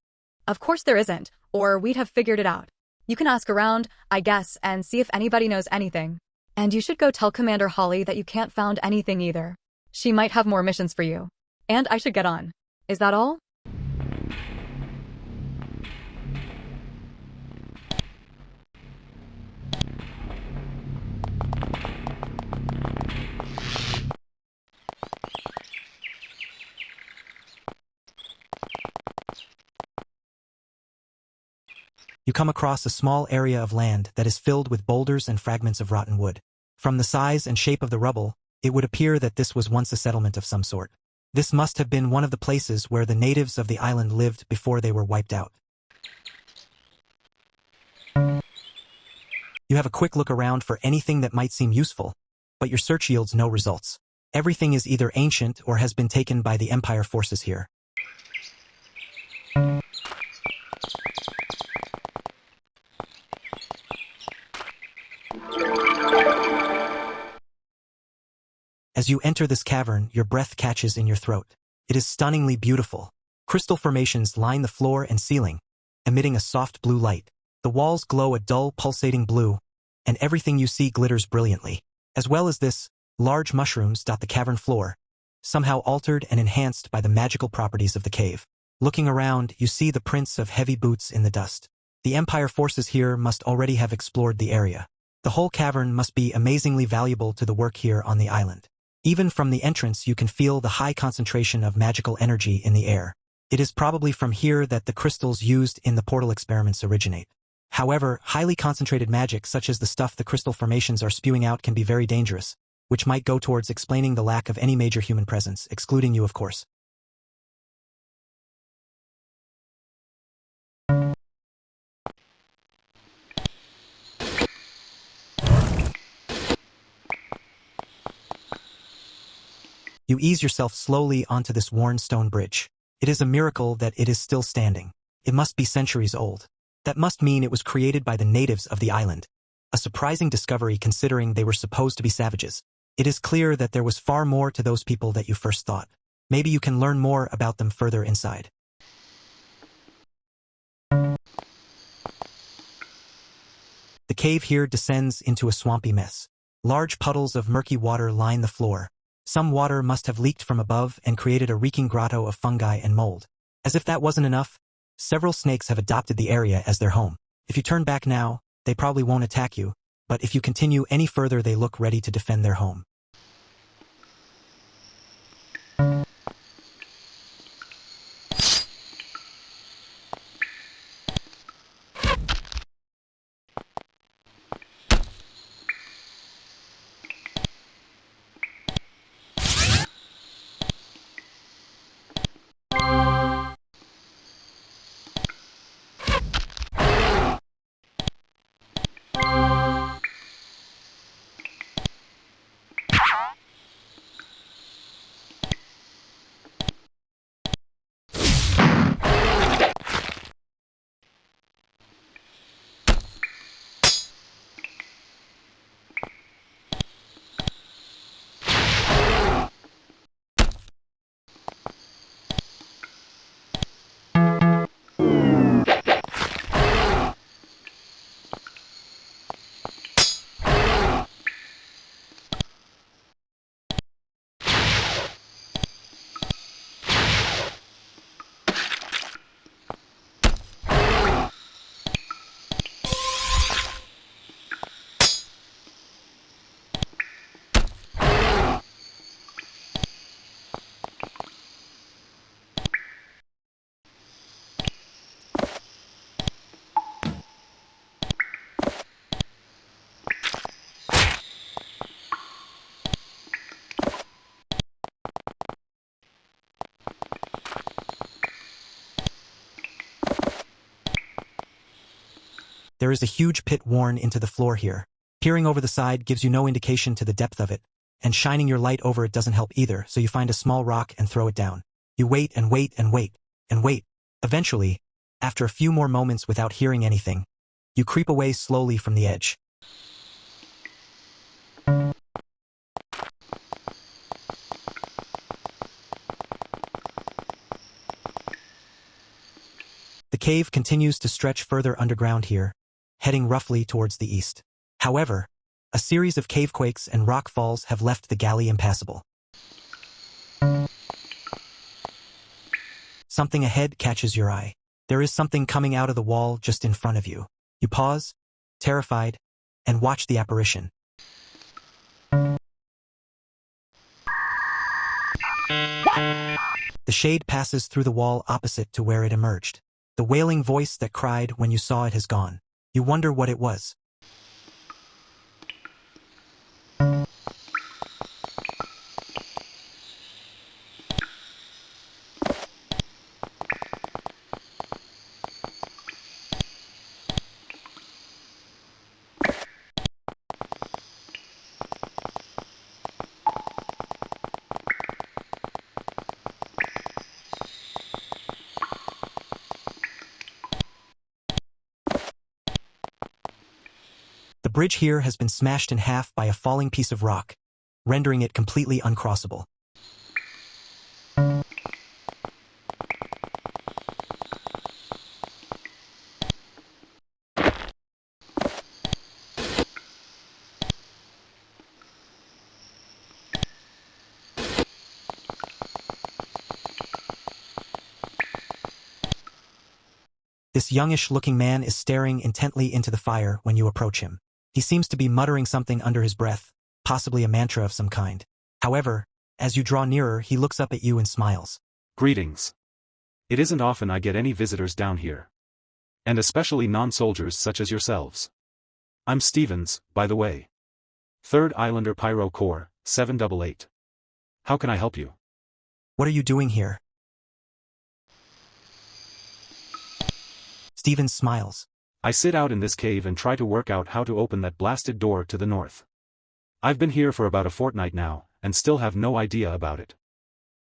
Of course there isn't, or we'd have figured it out. You can ask around, I guess, and see if anybody knows anything. And you should go tell Commander Holly that you can't found anything either. She might have more missions for you. And I should get on. Is that all? You come across a small area of land that is filled with boulders and fragments of rotten wood. From the size and shape of the rubble, it would appear that this was once a settlement of some sort. This must have been one of the places where the natives of the island lived before they were wiped out. You have a quick look around for anything that might seem useful, but your search yields no results. Everything is either ancient or has been taken by the Empire forces here. As you enter this cavern, your breath catches in your throat. It is stunningly beautiful. Crystal formations line the floor and ceiling, emitting a soft blue light. The walls glow a dull, pulsating blue, and everything you see glitters brilliantly. As well as this, large mushrooms dot the cavern floor, somehow altered and enhanced by the magical properties of the cave. Looking around, you see the prints of heavy boots in the dust. The Empire forces here must already have explored the area. The whole cavern must be amazingly valuable to the work here on the island. Even from the entrance you can feel the high concentration of magical energy in the air. It is probably from here that the crystals used in the portal experiments originate. However, highly concentrated magic such as the stuff the crystal formations are spewing out can be very dangerous, which might go towards explaining the lack of any major human presence, excluding you of course. You ease yourself slowly onto this worn stone bridge. It is a miracle that it is still standing. It must be centuries old. That must mean it was created by the natives of the island. A surprising discovery considering they were supposed to be savages. It is clear that there was far more to those people that you first thought. Maybe you can learn more about them further inside. The cave here descends into a swampy mess. Large puddles of murky water line the floor. Some water must have leaked from above and created a reeking grotto of fungi and mold. As if that wasn't enough, several snakes have adopted the area as their home. If you turn back now, they probably won't attack you, but if you continue any further they look ready to defend their home. There is a huge pit worn into the floor here. Peering over the side gives you no indication to the depth of it, and shining your light over it doesn't help either, so you find a small rock and throw it down. You wait and wait and wait and wait. Eventually, after a few more moments without hearing anything, you creep away slowly from the edge. The cave continues to stretch further underground here, heading roughly towards the east. However, a series of cavequakes and rock falls have left the galley impassable. Something ahead catches your eye. There is something coming out of the wall just in front of you. You pause, terrified, and watch the apparition. The shade passes through the wall opposite to where it emerged. The wailing voice that cried when you saw it has gone. You wonder what it was. The bridge here has been smashed in half by a falling piece of rock, rendering it completely uncrossable. This youngish-looking man is staring intently into the fire when you approach him. He seems to be muttering something under his breath, possibly a mantra of some kind. However, as you draw nearer, he looks up at you and smiles. Greetings. It isn't often I get any visitors down here. And especially non-soldiers such as yourselves. I'm Stevens, by the way. 3rd Islander Pyro Corps, 788. How can I help you? What are you doing here? Stevens smiles. I sit out in this cave and try to work out how to open that blasted door to the north. I've been here for about a fortnight now, and still have no idea about it.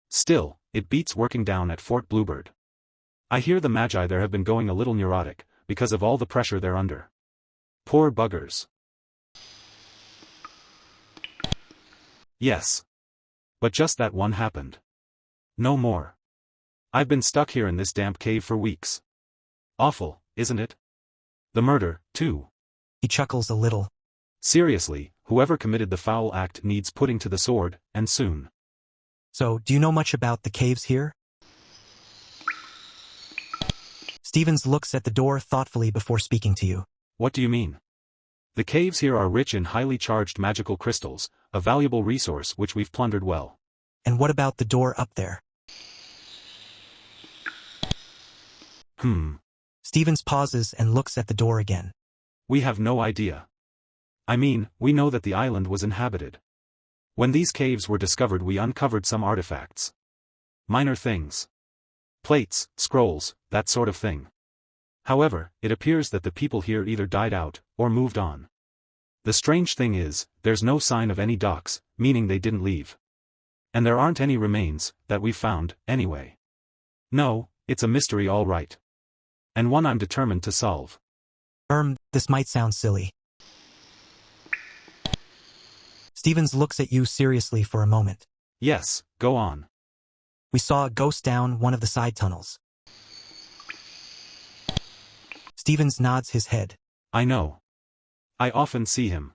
Still, it beats working down at Fort Bluebird. I hear the Magi there have been going a little neurotic, because of all the pressure they're under. Poor buggers. Yes. But just that one happened. No more. I've been stuck here in this damp cave for weeks. Awful, isn't it? The murder, too. He chuckles a little. Seriously, whoever committed the foul act needs putting to the sword, and soon. So, do you know much about the caves here? Stevens looks at the door thoughtfully before speaking to you. What do you mean? The caves here are rich in highly charged magical crystals, a valuable resource which we've plundered well. And what about the door up there? Stevens pauses and looks at the door again. We have no idea. I mean, we know that the island was inhabited. When these caves were discovered we uncovered some artifacts. Minor things. Plates, scrolls, that sort of thing. However, it appears that the people here either died out, or moved on. The strange thing is, there's no sign of any docks, meaning they didn't leave. And there aren't any remains, that we've found, anyway. No, it's a mystery all right. And one I'm determined to solve. This might sound silly. Stevens looks at you seriously for a moment. Yes, go on. We saw a ghost down one of the side tunnels. Stevens nods his head. I know. I often see him.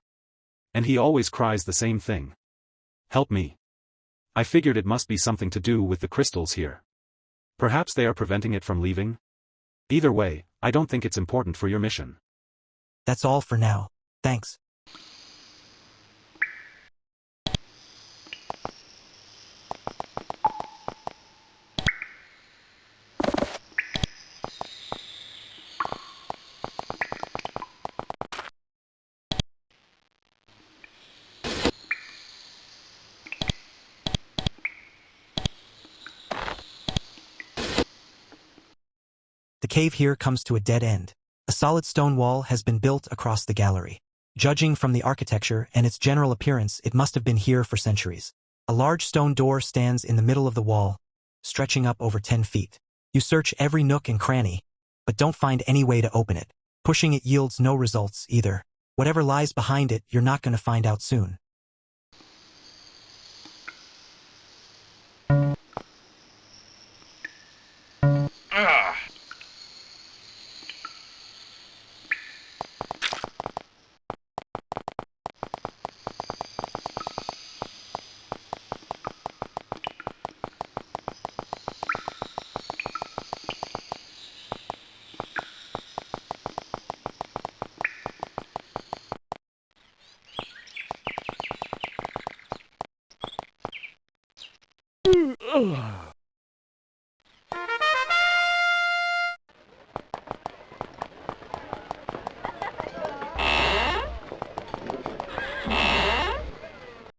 And he always cries the same thing. Help me. I figured it must be something to do with the crystals here. Perhaps they are preventing it from leaving? Either way, I don't think it's important for your mission. That's all for now. Thanks. The cave here comes to a dead end. A solid stone wall has been built across the gallery. Judging from the architecture and its general appearance, it must have been here for centuries. A large stone door stands in the middle of the wall, stretching up over 10 feet. You search every nook and cranny, but don't find any way to open it. Pushing it yields no results either. Whatever lies behind it, you're not going to find out soon.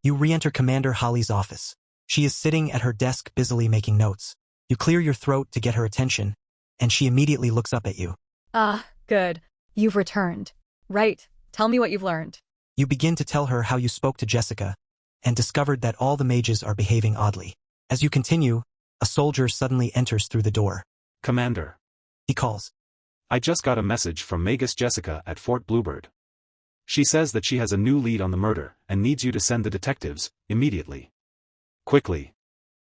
You re-enter Commander Holly's office. She is sitting at her desk busily making notes. You clear your throat to get her attention, and she immediately looks up at you. Ah, good. You've returned. Right. Tell me what you've learned. You begin to tell her how you spoke to Jessica, and discovered that all the mages are behaving oddly. As you continue, a soldier suddenly enters through the door. Commander. He calls. I just got a message from Magus Jessica at Fort Bluebird. She says that she has a new lead on the murder, and needs you to send the detectives, immediately. Quickly.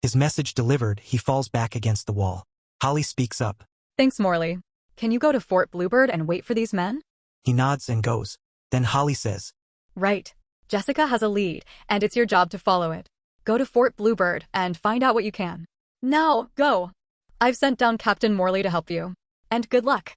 His message delivered, he falls back against the wall. Holly speaks up. Thanks, Morley. Can you go to Fort Bluebird and wait for these men? He nods and goes. Then Holly says. Right. Jessica has a lead, and it's your job to follow it. Go to Fort Bluebird and find out what you can. Now, go. I've sent down Captain Morley to help you. And good luck.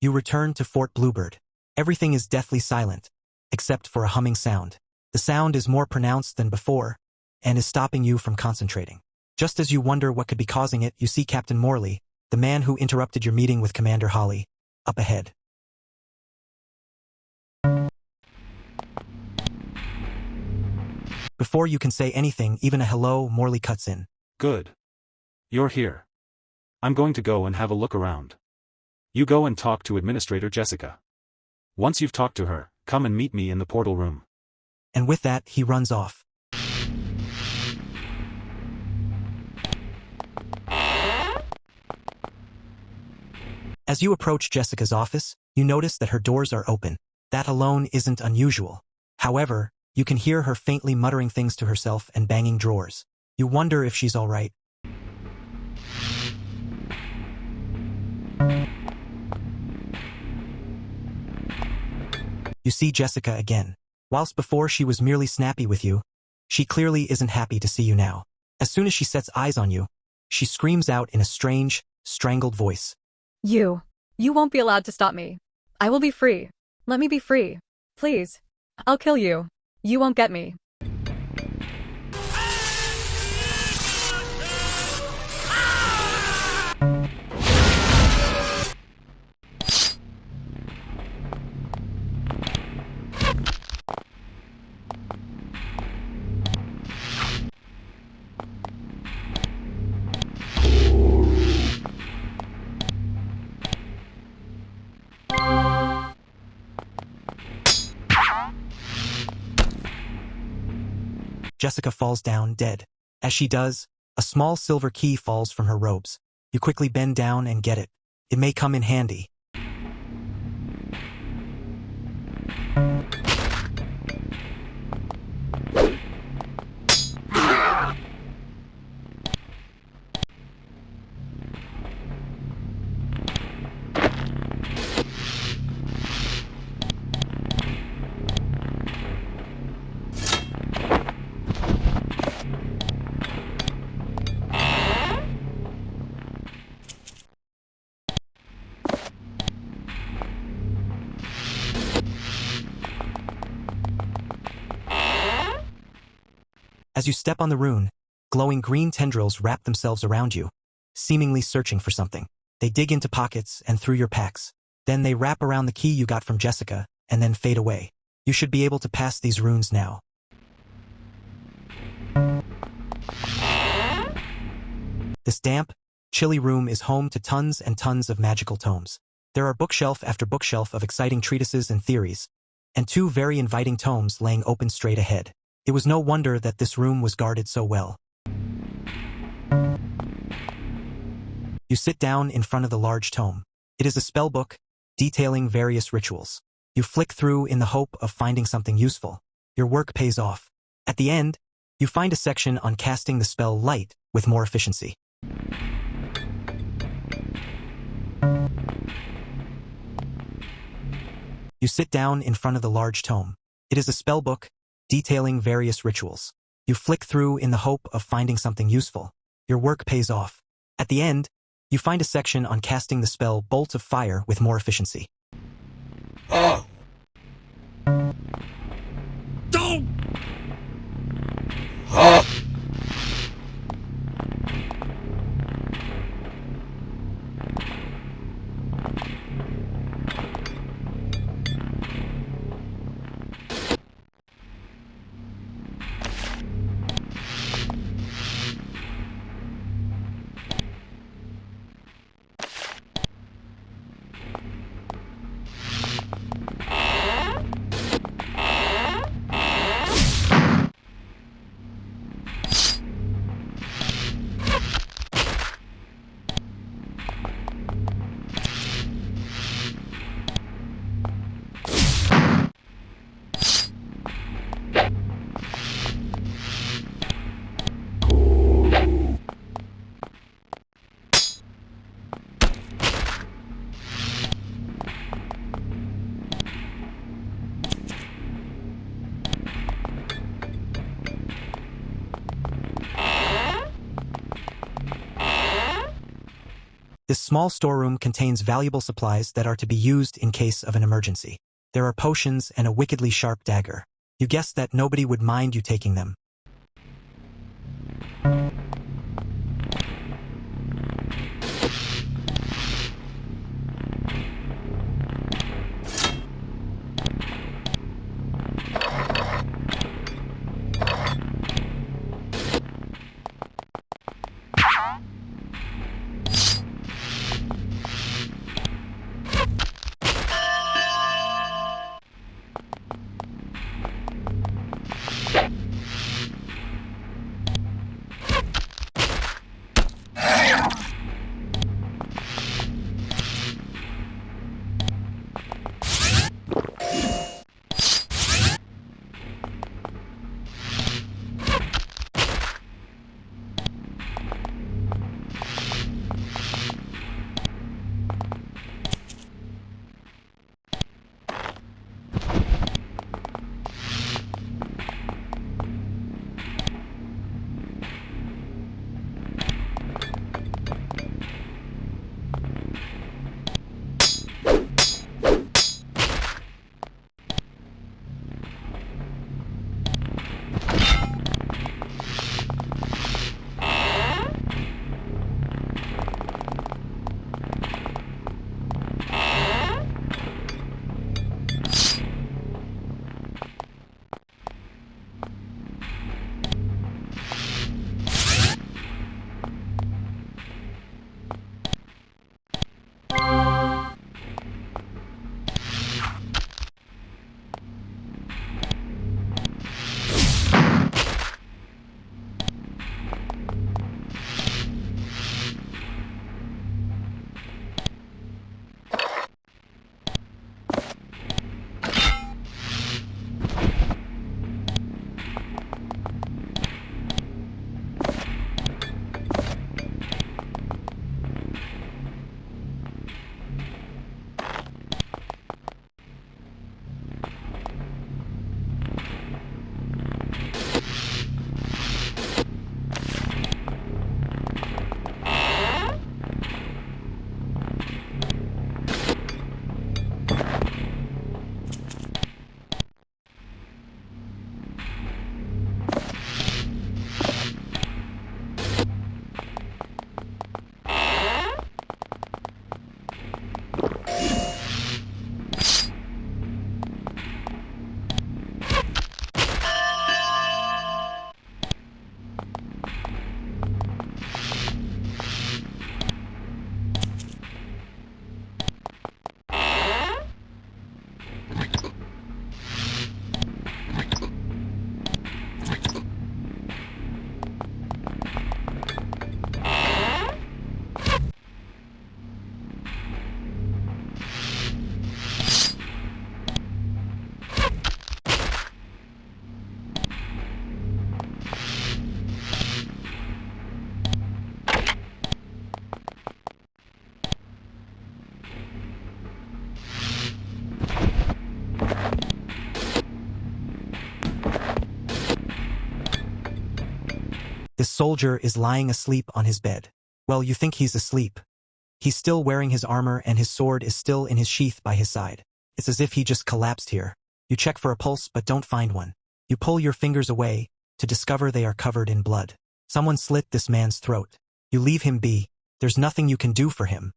You return to Fort Bluebird. Everything is deathly silent, except for a humming sound. The sound is more pronounced than before, and is stopping you from concentrating. Just as you wonder what could be causing it, you see Captain Morley, the man who interrupted your meeting with Commander Holly, up ahead. Before you can say anything, even a hello, Morley cuts in. Good. You're here. I'm going to go and have a look around. You go and talk to Administrator Jessica. Once you've talked to her, come and meet me in the portal room. And with that, he runs off. As you approach Jessica's office, you notice that her doors are open. That alone isn't unusual. However, you can hear her faintly muttering things to herself and banging drawers. You wonder if she's all right. You see Jessica again. Whilst before she was merely snappy with you, she clearly isn't happy to see you now. As soon as she sets eyes on you, she screams out in a strange, strangled voice. You won't be allowed to stop me. I will be free. Let me be free. Please. I'll kill you. You won't get me. Jessica falls down dead. As she does, a small silver key falls from her robes. You quickly bend down and get it. It may come in handy. As you step on the rune, glowing green tendrils wrap themselves around you, seemingly searching for something. They dig into pockets and through your packs. Then they wrap around the key you got from Jessica, and then fade away. You should be able to pass these runes now. This damp, chilly room is home to tons and tons of magical tomes. There are bookshelf after bookshelf of exciting treatises and theories, and two very inviting tomes laying open straight ahead. It was no wonder that this room was guarded so well. You sit down in front of the large tome. It is a spell book, detailing various rituals. You flick through in the hope of finding something useful. Your work pays off. At the end, you find a section on casting the spell light with more efficiency. You sit down in front of the large tome. It is a spell book, detailing various rituals. You flick through in the hope of finding something useful. Your work pays off. At the end, you find a section on casting the spell Bolt of Fire with more efficiency. Don't! This small storeroom contains valuable supplies that are to be used in case of an emergency. There are potions and a wickedly sharp dagger. You guessed that nobody would mind you taking them. This soldier is lying asleep on his bed. Well, you think he's asleep. He's still wearing his armor and his sword is still in his sheath by his side. It's as if he just collapsed here. You check for a pulse but don't find one. You pull your fingers away to discover they are covered in blood. Someone slit this man's throat. You leave him be. There's nothing you can do for him.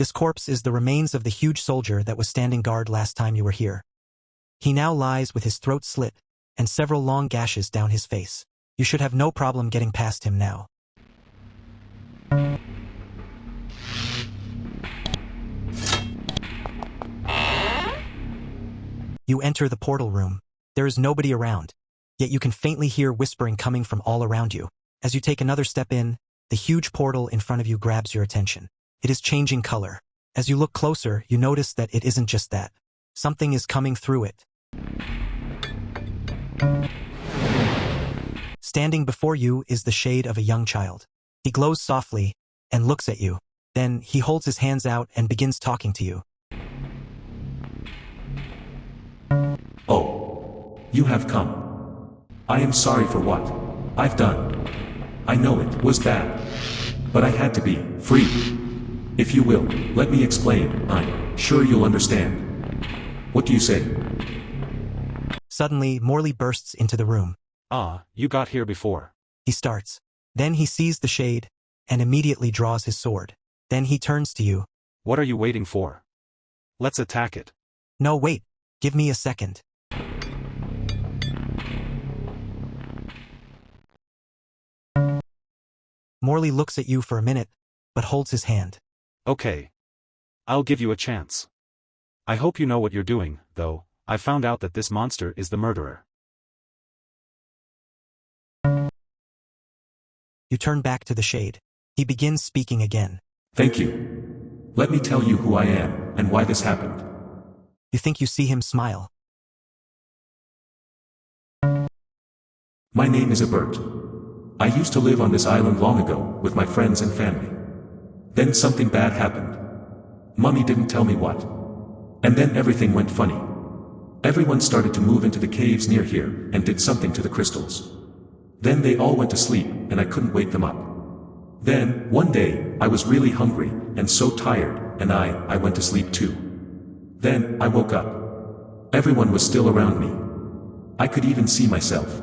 This corpse is the remains of the huge soldier that was standing guard last time you were here. He now lies with his throat slit and several long gashes down his face. You should have no problem getting past him now. You enter the portal room. There is nobody around, yet you can faintly hear whispering coming from all around you. As you take another step in, the huge portal in front of you grabs your attention. It is changing color. As you look closer, you notice that it isn't just that. Something is coming through it. Standing before you is the shade of a young child. He glows softly and looks at you. Then he holds his hands out and begins talking to you. Oh, you have come. I am sorry for what I've done. I know it was bad, but I had to be free. If you will, let me explain. I'm sure you'll understand. What do you say? Suddenly, Morley bursts into the room. Ah, you got here before. He starts. Then he sees the shade and immediately draws his sword. Then he turns to you. What are you waiting for? Let's attack it. No, wait. Give me a second. Morley looks at you for a minute, but holds his hand. Okay. I'll give you a chance. I hope you know what you're doing, though. I found out that this monster is the murderer. You turn back to the shade. He begins speaking again. Thank you. Let me tell you who I am and why this happened. You think you see him smile. My name is Bert. I used to live on this island long ago with my friends and family. Then something bad happened. Mummy didn't tell me what. And then everything went funny. Everyone started to move into the caves near here and did something to the crystals. Then they all went to sleep and I couldn't wake them up. Then, one day, I was really hungry and so tired and I went to sleep too. Then, I woke up. Everyone was still around me. I could even see myself.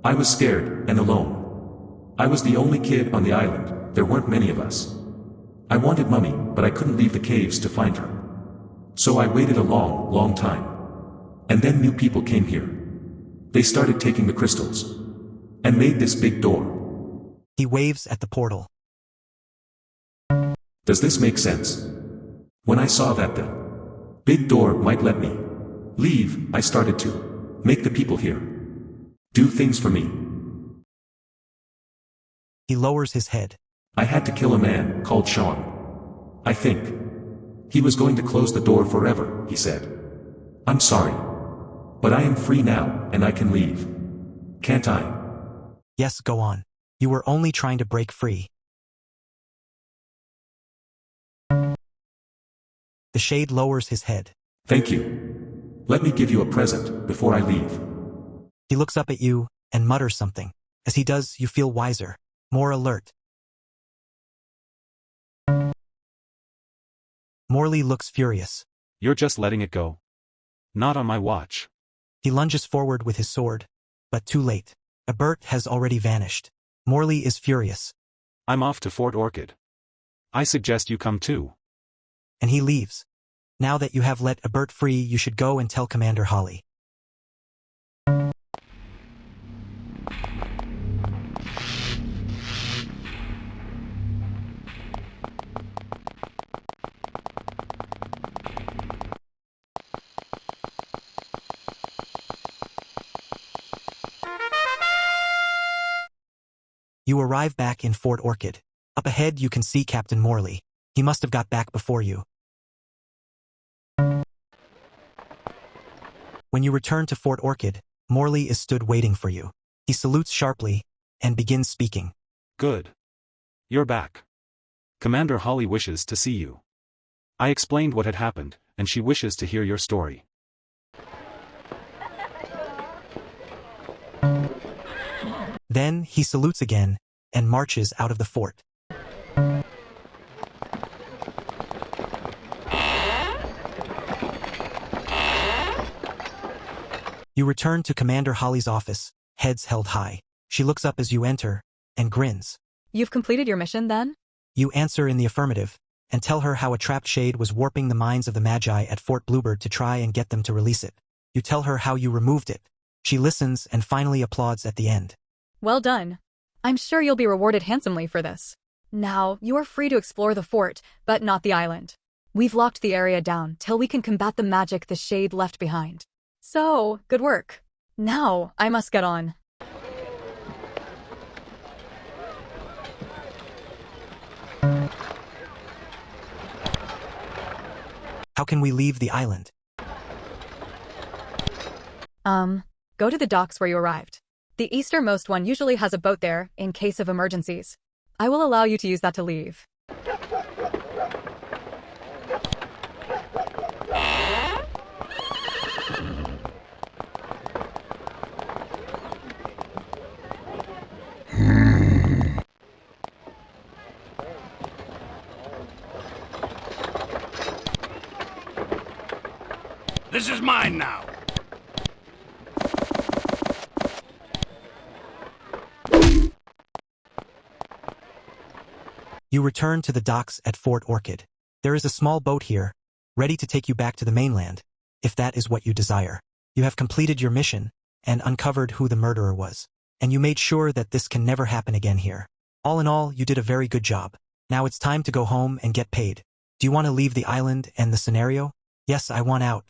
I was scared and alone. I was the only kid on the island, there weren't many of us. I wanted Mummy, but I couldn't leave the caves to find her. So I waited a long, long time. And then new people came here. They started taking the crystals. And made this big door. He waves at the portal. Does this make sense? When I saw that the big door might let me leave, I started to make the people here do things for me. He lowers his head. I had to kill a man called Sean. I think. He was going to close the door forever, he said. I'm sorry. But I am free now, and I can leave. Can't I? Yes, go on. You were only trying to break free. The shade lowers his head. Thank you. Let me give you a present before I leave. He looks up at you and mutters something. As he does, you feel wiser, more alert. Morley looks furious. You're just letting it go. Not on my watch. He lunges forward with his sword, but too late. Bert has already vanished. Morley is furious. I'm off to Fort Orchid. I suggest you come too. And he leaves. Now that you have let Bert free, you should go and tell Commander Holly. You arrive back in Fort Orchid. Up ahead you can see Captain Morley. He must have got back before you. When you return to Fort Orchid, Morley is stood waiting for you. He salutes sharply and begins speaking. Good. You're back. Commander Holly wishes to see you. I explained what had happened, and she wishes to hear your story. Then he salutes again and marches out of the fort. You return to Commander Holly's office, heads held high. She looks up as you enter and grins. You've completed your mission then? You answer in the affirmative. and tell her how a trapped shade was warping the minds of the Magi at Fort Bluebird to try and get them to release it. You tell her how you removed it. She listens and finally applauds at the end. Well done. I'm sure you'll be rewarded handsomely for this. Now, you are free to explore the fort, but not the island. We've locked the area down till we can combat the magic the shade left behind. So, good work. Now, I must get on. How can we leave the island? Go to the docks where you arrived. The easternmost one usually has a boat there, in case of emergencies. I will allow you to use that to leave. This is mine now. You return to the docks at Fort Orchid. There is a small boat here, ready to take you back to the mainland, if that is what you desire. You have completed your mission and uncovered who the murderer was, and you made sure that this can never happen again here. All in all, you did a very good job. Now it's time to go home and get paid. Do you want to leave the island and the scenario? Yes, I want out.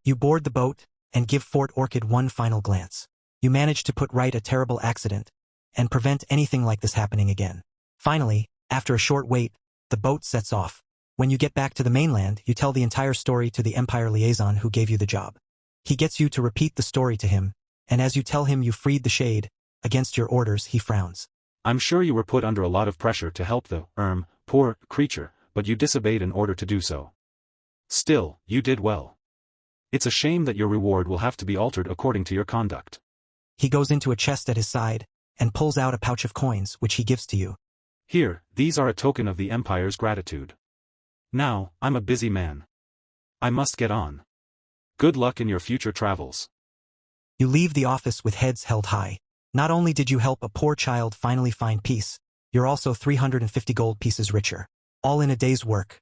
You board the boat and give Fort Orchid one final glance. You manage to put right a terrible accident and prevent anything like this happening again. Finally, after a short wait, the boat sets off. When you get back to the mainland, you tell the entire story to the Empire liaison who gave you the job. He gets you to repeat the story to him, and as you tell him you freed the shade, against your orders, he frowns. I'm sure you were put under a lot of pressure to help the, poor creature, but you disobeyed in order to do so. Still, you did well. It's a shame that your reward will have to be altered according to your conduct. He goes into a chest at his side and pulls out a pouch of coins, which he gives to you. Here, these are a token of the Empire's gratitude. Now, I'm a busy man. I must get on. Good luck in your future travels. You leave the office with heads held high. Not only did you help a poor child finally find peace, you're also 350 gold pieces richer. All in a day's work.